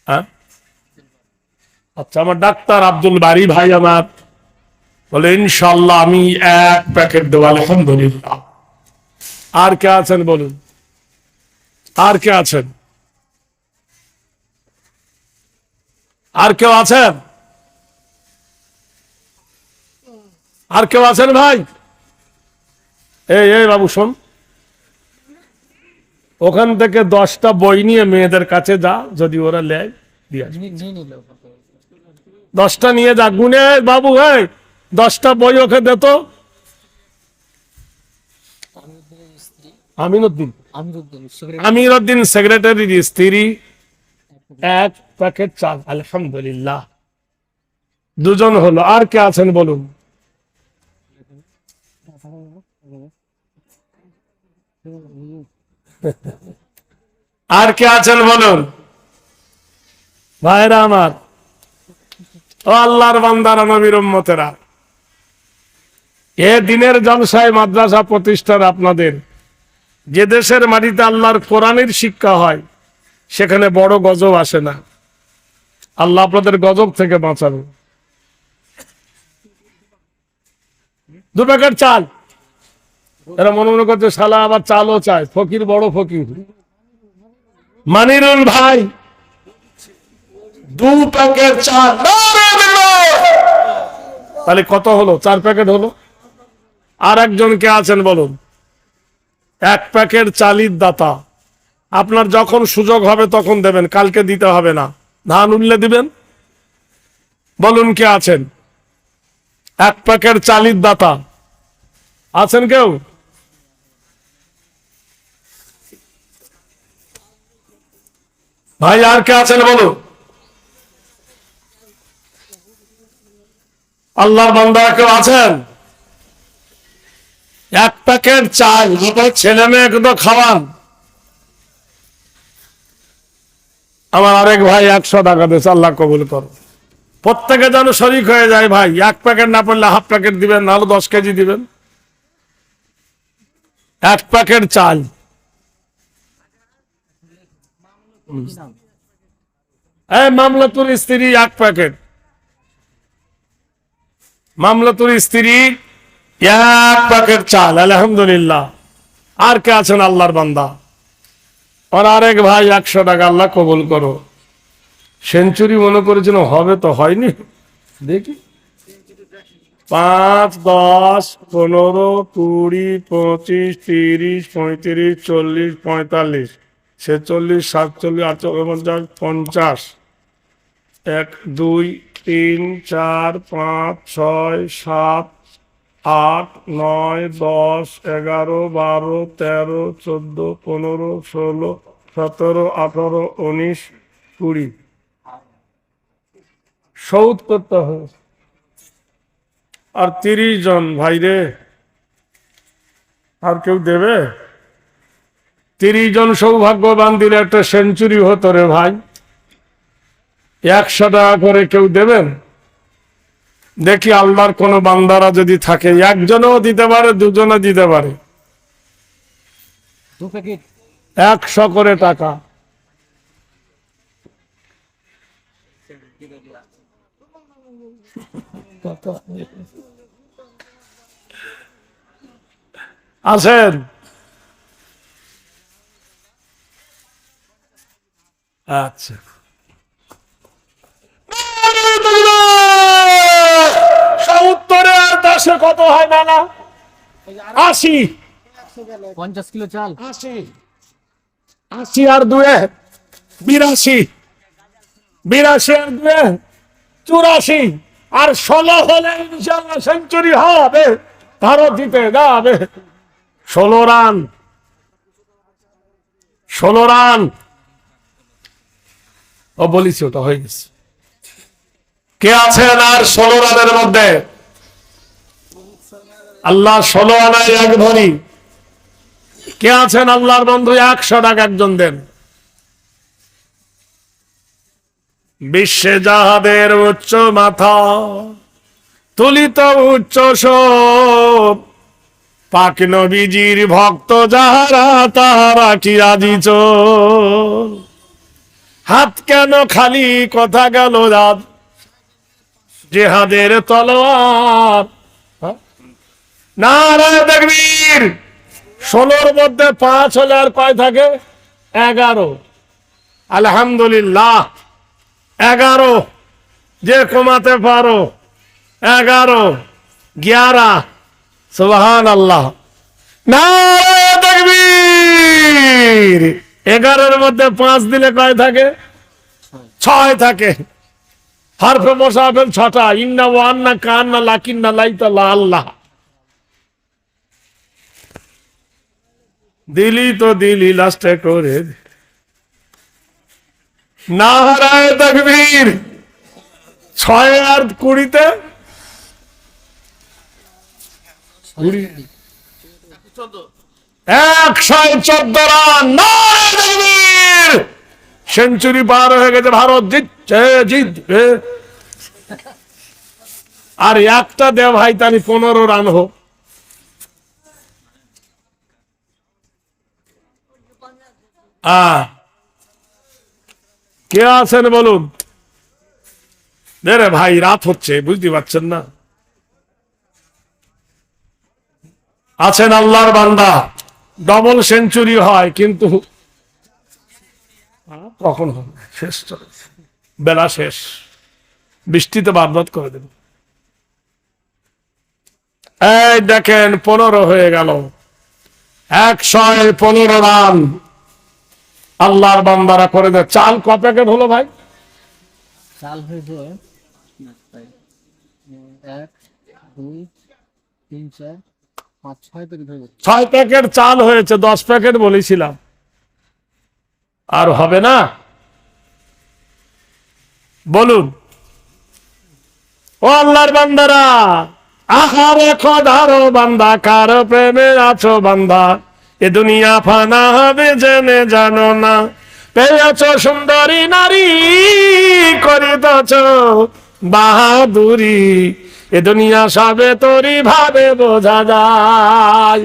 S1: হ্যাঁ? আচ্ছা, আমার ডাক্তার আব্দুল বারী ভাই আমার বলে ইনশাল্লাহ আমি 1 প্যাকেট দেবো। আলহামদুলিল্লাহ। আর কে আছেন বলুন? আর কে আছেন? আর কেউ আছেন? আর কেউ আছেন ভাই? এই বাবু শোন, ওখান থেকে 10টা বই নিয়ে মেয়েদের কাছে যা, যদি ওরা নেয় দিয়ে আসবে। 10টা নিয়ে যা, গুনে বাবু। 10টা বই ওকে দে তো। আমিরউদ্দিন সেক্রেটারির স্ত্রী 1 প্যাকেট চাল। আলহামদুলিল্লাহ, 2 জন হলো। আর কে আছেন বলুন? আর কে আছেন বলুন? ভাইরা আমার, ও আল্লাহর বান্দারা, নবীর উম্মতেরা, এ দিনের জলসায় মাদ্রাসা প্রতিষ্ঠার আপনাদের, যে দেশের মাটিতে আল্লাহর কোরআনের শিক্ষা হয় সেখানে বড় গজব আসে না। আল্লাহ আপনাদের গজব থেকে বাঁচাবে। 2 প্যাকেট চাল। এরা মনে করছে শালা আবার চালও চায়, ফকির, বড় ফকির। মানিরুল ভাই 2 প্যাকেট চাল। তাহলে কত হলো? 4 প্যাকেট হলো। আর একজন কে আছেন বলুন? 1 প্যাকেট চালির দাতা। আপনার যখন সুযোগ হবে তখন দেবেন, কালকে দিতে হবে না। ধান উঠলে দিবেন। বলুন কে আছেন? 1 প্যাকেট চালির দাতা আছেন কেউ? ভাই আর কে আছেন বলুন? আল্লাহর বান্দা কেউ আছেন? 1 প্যাকেট চাল, ছেলে মেয়েকে তো খাওয়ান। আমার আরেক ভাই 100 টাকা দিয়েছে, আল্লাহ কবুল করো। প্রত্যেকে যেন শরিক হয়ে যায় ভাই। 1 প্যাকেট না পড়লে হাফ প্যাকেট দিবেন, নাহলে 10 কেজি দিবেন। 1 প্যাকেট চাল। মামলাতুর স্ত্রী 1 প্যাকেট। মামলাতুর স্ত্রী 1 প্যাকেট চাল। আলহামদুলিল্লাহ। আর কে আছেন আল্লাহর বান্দা? আর আরেক ভাই 100 টাকা, আল্লাহ কবুল করো। সেঞ্চুরি মনে করেছিল হবে, তো হয়নি। দেখি 5, 10, 15, 20, 25, 30, 35, 40, 45, 46, 47, 48, 50, 1, 2, 3, 4, 5, 6, 7, 8, 9, 10, 11, 12, 13, 14, 15, 16, 17, 18, 19, 20। শৌদ করতে হবে। আর 30 জন ভাই রে, আর কেউ দেবে? 30 জন সৌভাগ্যবান দিলে একটা সেঞ্চুরি হতো রে ভাই। 100 টাকা করে কেউ দেবেন? দেখি আল্লাহর কোন বান্দারা যদি থাকে, একজনও দিতে পারে, 2 জনও দিতে পারে। 100 করে টাকা। আছেন? আচ্ছা, উত্তরে আর 10-এ কত হয় না? 80,
S2: 50 কিলো চাল
S1: 80, 80 আর 2 82, 82 আর 2 84, আর 16 হলে ইনশাআল্লাহ সেঞ্চুরি হবে, ভারত জিতে যাবে। 16 রান, 16 রান। ও বলিস ওটা হয়ে গেছে। কে আছেন আর 16 রানের মধ্যে? আল্লাহ 16 আনায় এক ধনী। কে আছেন আল্লাহর বন্ধু? 100 টাকা একজন দেন। বিশ্বে যাহাদের উচ্চ মাথা, তুলিত উচ্চ শোক, পাক নবীজির ভক্ত যাহারা, তাহারা কি রাজি চোর। হাত কেন খালি, কথা গেল রাত, জেহাদের তলোয়ার। নারায়ে তাকবীর। 16 মধ্যে 5 হলে আর কয় থাকে? 11। আলহামদুলিল্লাহ, 11 যে কমাতে পারো। 11, 11, সুবহানাল্লাহ। নারায়ে তাকবীর। 11-এর মধ্যে 5 দিলে কয় থাকে? 6 থাকে। হরফে মুসাফির 6টা, ইন্না ওয়া আন্না কান্না লাকিন্না লাইতা লা আল্লাহ। দিলি তো দিলি লাস্টে করে। নারায়ে তাকবীর। 6 আর 20-তে 114 রান। নারায়ে তাকবীর। সেঞ্চুরি পার হয়ে গেছে, ভারত জিতছে, জিতবে। আর একটা দে ভাই, তাহলে 15 রান হোক। কে আছেন বলুন? রে ভাই, রাত হচ্ছে, বুঝতে পারছেন না? আছেন আল্লাহর বান্দা, ডবল সেঞ্চুরি হয়, কিন্তু কখন হবে? শেষ চলেছে, বেলা শেষ, বৃষ্টিতে বারবাদ করে দেবে। এই দেখেন 15 হয়ে গেল। 115 রান আল্লাহর বান্দারা করে দেয়। চাল ক প্যাকেট হলো ভাই?
S2: চাল হয়েছে 1, 2, 3, 4, 5, 6 প্যাকেট হয়ে গেছে।
S1: 6 প্যাকেট চাল হয়েছে, 10 প্যাকেট বলেছিলাম। আর হবে না? বলুন। ও আল্লাহর বান্দারা, আহারে খোদারো বান্দা, কার প্রেমে আছো বান্দা, এ দুনিয়া ফানা হবে জেনে জানো না। পেয়েছ সুন্দরী নারী, করিতেছ বাহাদুরি, এ দুনিয়া সবে তোরই ভাবে বোঝা যায়।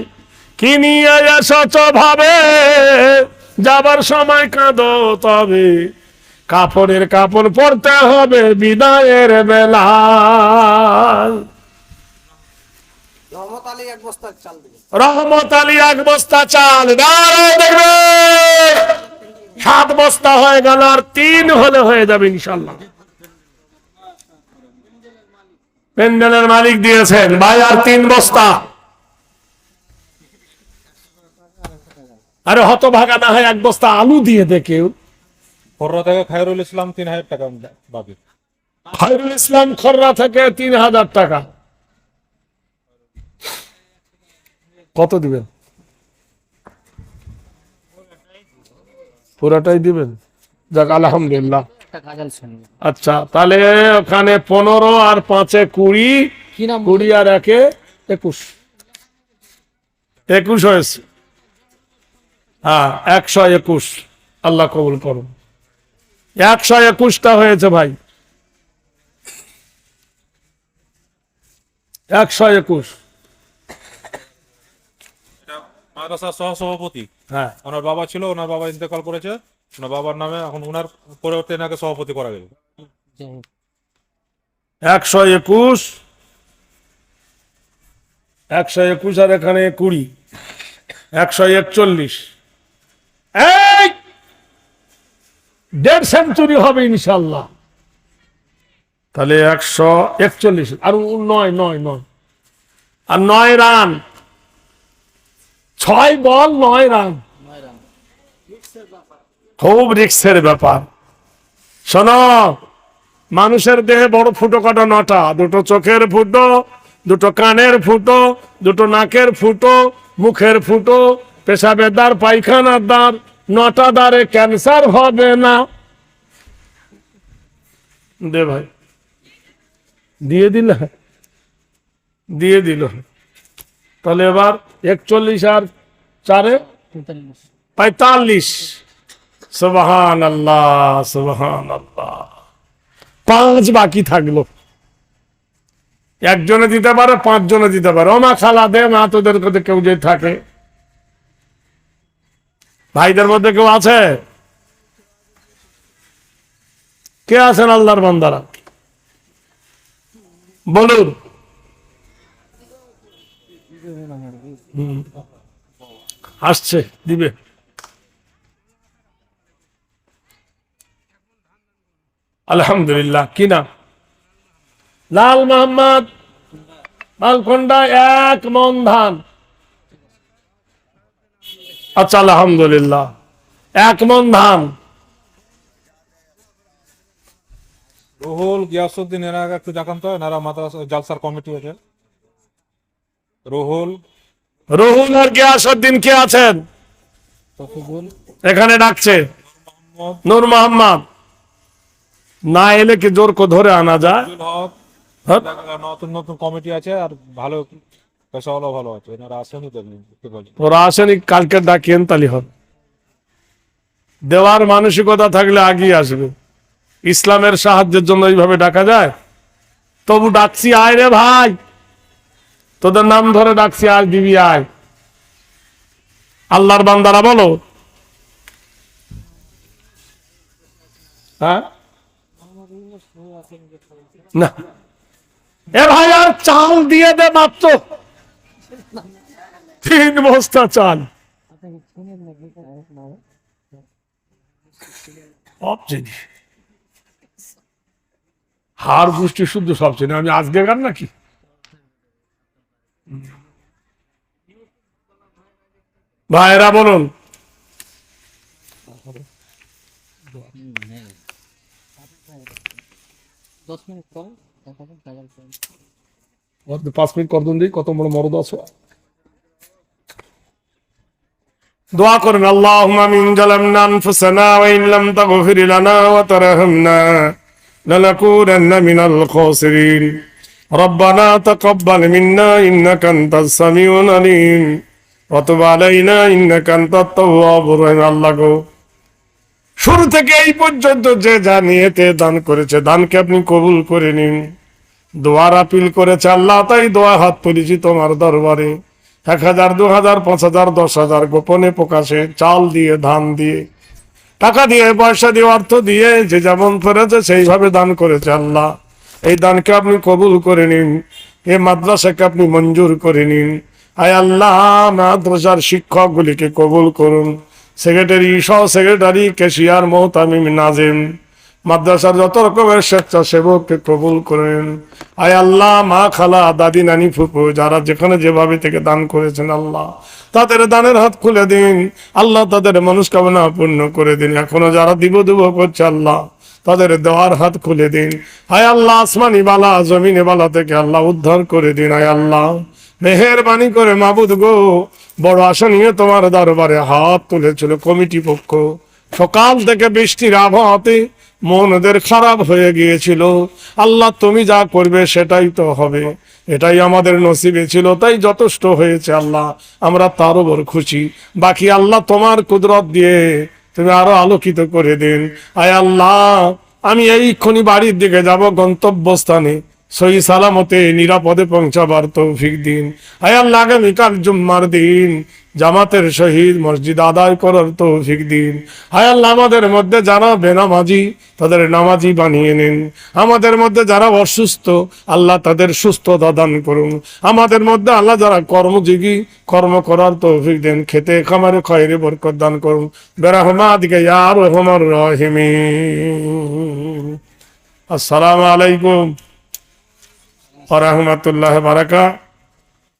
S1: কি নিয়ে এসেছ ভাবে, যাবার সময় কাঁদো তবে, কাপড়ের কাপড় পরতে হবে বিদায়ের বেলা।
S2: রহমত আলী 1 বস্তা চাল দিবেন।
S1: রহমত আলী 1 বস্তা চাল। নারায়ে তাকবীর। 7 বস্তা হয়ে গেল, আর 3 হলে হয়ে যাবে ইনশাআল্লাহ। প্যান্ডেলের মালিক দিয়েছেন ভাই, আর 3 বস্তা। আরে হতভাগা না হয় 1 বস্তা আলু দিয়ে দে কেউ।
S3: খররা থেকে খায়রুল ইসলাম 3000 টাকা বাকি।
S1: খায়রুল ইসলাম খররা থেকে 3000 টাকা। কত দিবেন? পুরাটাই দিবেন? যাক, আলহামদুলিল্লাহ।
S2: একটা কাজাল শুনুন।
S1: আচ্ছা, তাহলে ওখানে 15 আর 5-এ 20,
S2: কি নাম?
S1: 20 আর 1-এ 21, 21 হয়েছে। হ্যাঁ, 121। আল্লাহ কবুল করুন। 121টা হয়েছে ভাই, 121।
S3: মাদ্রাসার সহসভাপতি,
S1: হ্যাঁ,
S3: ওনার বাবা ছিল, ওনার বাবা ইন্তেকাল করেছে, ওনার বাবার নামে এখন ওনার পরিবর্তে এনাকে সভাপতি করা গেল।
S1: 121, 121 আর এখানে 20, 141। এই 1.5 সেঞ্চুরি হবে ইনশাল্লাহ। তাহলে 141 আর 9 আর 9 রান। 6 বল 9 রান, খুব রিস্কের ব্যাপার। শোনো, মানুষের দেহে বড় ফুটো কাটা 9টা, 2টো চোখের ফুটো, 2টো কানের ফুটো, 2টো নাকের ফুটো, মুখের ফুটো, পেশাবের দ্বার, পায়খানার দ্বার, 9টা দ্বারে ক্যান্সার হবে না। দে ভাই, দিয়ে দিল, দিয়ে দিল। তাহলে এবার 41 আর 4 45। সুবহান আল্লাহ, সুবহান আল্লাহ। 5 বাকি থাকলো। একজনে দিতে পারে, 5 জনে দিতে পারে। ওমা খালা দে না, তোদের মধ্যে কেউ যদি থাকে, ভাইদের মধ্যে কেউ আছে? কে আছেন আল্লাহর বান্দারা? বলুন। আসছে, দিবে। আলহামদুলিল্লাহ। কি নাম? লাল মোহাম্মদ, মালকোন্ডা, 1 মন ধান। আচ্ছা, আলহামদুলিল্লাহ, 1 মন ধান।
S3: রুহুল, গিয়াসউদ্দিন, এরা একটু দেখান তো, এনারা মাদ্রাসা জালসার কমিটি আছে। রুহুল,
S1: রুহুল আর গিয়াসউদ্দিন কে আছেন? এখানে ডাকছে। নূর মোহাম্মদ না এলে কি জোর কো ধরে আনা যায়?
S3: হক,
S1: হ্যাঁ?
S3: নতুন নতুন কমিটি আছে, আর ভালো পেশাওয়ালা ভালো আছে, এনারা আসেনি তো বুঝতে পারি।
S1: ওরা আসেনি, কালকে ডাকিয়েন তালি হবে। দেওয়ার মানসিকতা থাকলে আগিয়ে আসবে। ইসলামের সাহায্যের জন্য এইভাবে ডাকা যায়? তবু ডাকছি, আয় রে ভাই, তোদের নাম ধরে ডাকছি, আয় দিবি, আয়। আল্লাহর বান্দারা বলো, হ্যাঁ না? এ ভাই, আর চাল দিয়ে দে, মাত্র 3 বস্তা চাল। সব চিনি, হাড় গোষ্ঠী শুদ্ধ সব চিনি। আমি আজকে গান নাকি? ভাইরা বলুন। और 5 मिनट कर दूं दी, কত বড় মরদ আছে। দোয়া করেন, আল্লাহুম্মা মিন জালামনা আনফুসানা ওয়া ইন লাম তাগফির লানা ওয়া তারহামনা লানাকুনান্না মিনাল খাসিরিন। রব্বানা তাকাব্বাল মিন্না ইন্নাকা আনতাস সামিউল আলিম ওয়া তুব আলাইনা ইন্নাকা আনতাত তাওয়াবুর রহিম। আল্লাহ গো, শুরু থেকে এই পর্যন্ত যে যা নিয়েতে দান করেছে, দানকে আপনি কবুল করে নিন। দোয়ার আপিল করেছে আল্লাহ, তাই দোয়া হাত তুলেছি তোমার দরবারে। 1000, 2000, 5000, 10,000, গোপনে প্রকাশে, চাল দিয়ে, ধান দিয়ে, টাকা দিয়ে, পয়সা দিয়ে, অর্থ দিয়ে, যে যেমন করেছে সেইভাবে দান করেছে আল্লাহ। এই দানকে আপনি কবুল করে নিন। এই মাদ্রাসাকে আপনি মঞ্জুর করে নিন। আয় আল্লাহ, মাদ্রাসার শিক্ষক গুলিকে কবুল করুন। সেক্রেটারি, সহ সেক্রেটারি, ক্যাশিয়ার, মোহতামিম, নাজিম, মাদ্রাসার যত রকমের স্বেচ্ছাসেবককে কবুল করেন। আয় আল্লাহ, মা, খালা, দাদি, নানি, ফুপু, যারা যেখানে যেভাবে থেকে দান করেছেন আল্লাহ, তাদের দানের হাত খুলে দিন আল্লাহ, তাদের মনস্কামনা পূর্ণ করে দিন। এখনো যারা দিব করছে আল্লাহ, তাদের দেওয়ার হাত খুলে দিন। আয় আল্লাহ, আসমানি বালা, জমিনে বালা থেকে আল্লাহ উদ্ধার করে দিন। আয় আল্লাহ, মেহেরবানি করে মাবুদ গো, বড় আশা নিয়ে তোমার দরবারে হাত তুলেছিল কমিটি পক্ষ। সকাল থেকে বৃষ্টির আবহাওয়াতে মন ওদের খারাপ হয়ে গিয়েছিল। আল্লাহ, তুমি যা করবে সেটাই তো হবে, এটাই আমাদের নসিবে ছিল, তাই যথেষ্ট হয়েছে আল্লাহ, আমরা তার উপর খুশি। বাকি আল্লাহ তোমার কুদরত দিয়ে তুমি আরো আলোকিত করে দিন। আয় আল্লাহ, আমি এইক্ষুনি বাড়ির দিকে যাব, গন্তব্যস্থানে সহি সালামতে নিরাপদে পৌঁছাবার তৌফিক দিন। আয় আল্লাহ, আগামীকাল জুম্মার দিন জামাতের সহিত মসজিদ আদায় করার তৌফিক দিন। আয় আল্লাহ, আমাদের মধ্যে যারা বেনামাজি, তাদের নামাজি বানিয়ে নিন। আমাদের মধ্যে যারা অসুস্থ, আল্লাহ তাদের সুস্থতা দান করুন। আমাদের মধ্যে আল্লাহ যারা কর্মযোগী, কর্ম করার তৌফিক দেন। খেতে খামারে খয়রে বরকত দান করুন। বিরহমাতিকা ইয়া আরহামার রাহিমিন। আসসালামু আলাইকুম ওয়া রাহমাতুল্লাহি ওয়া বারাকাতুহু।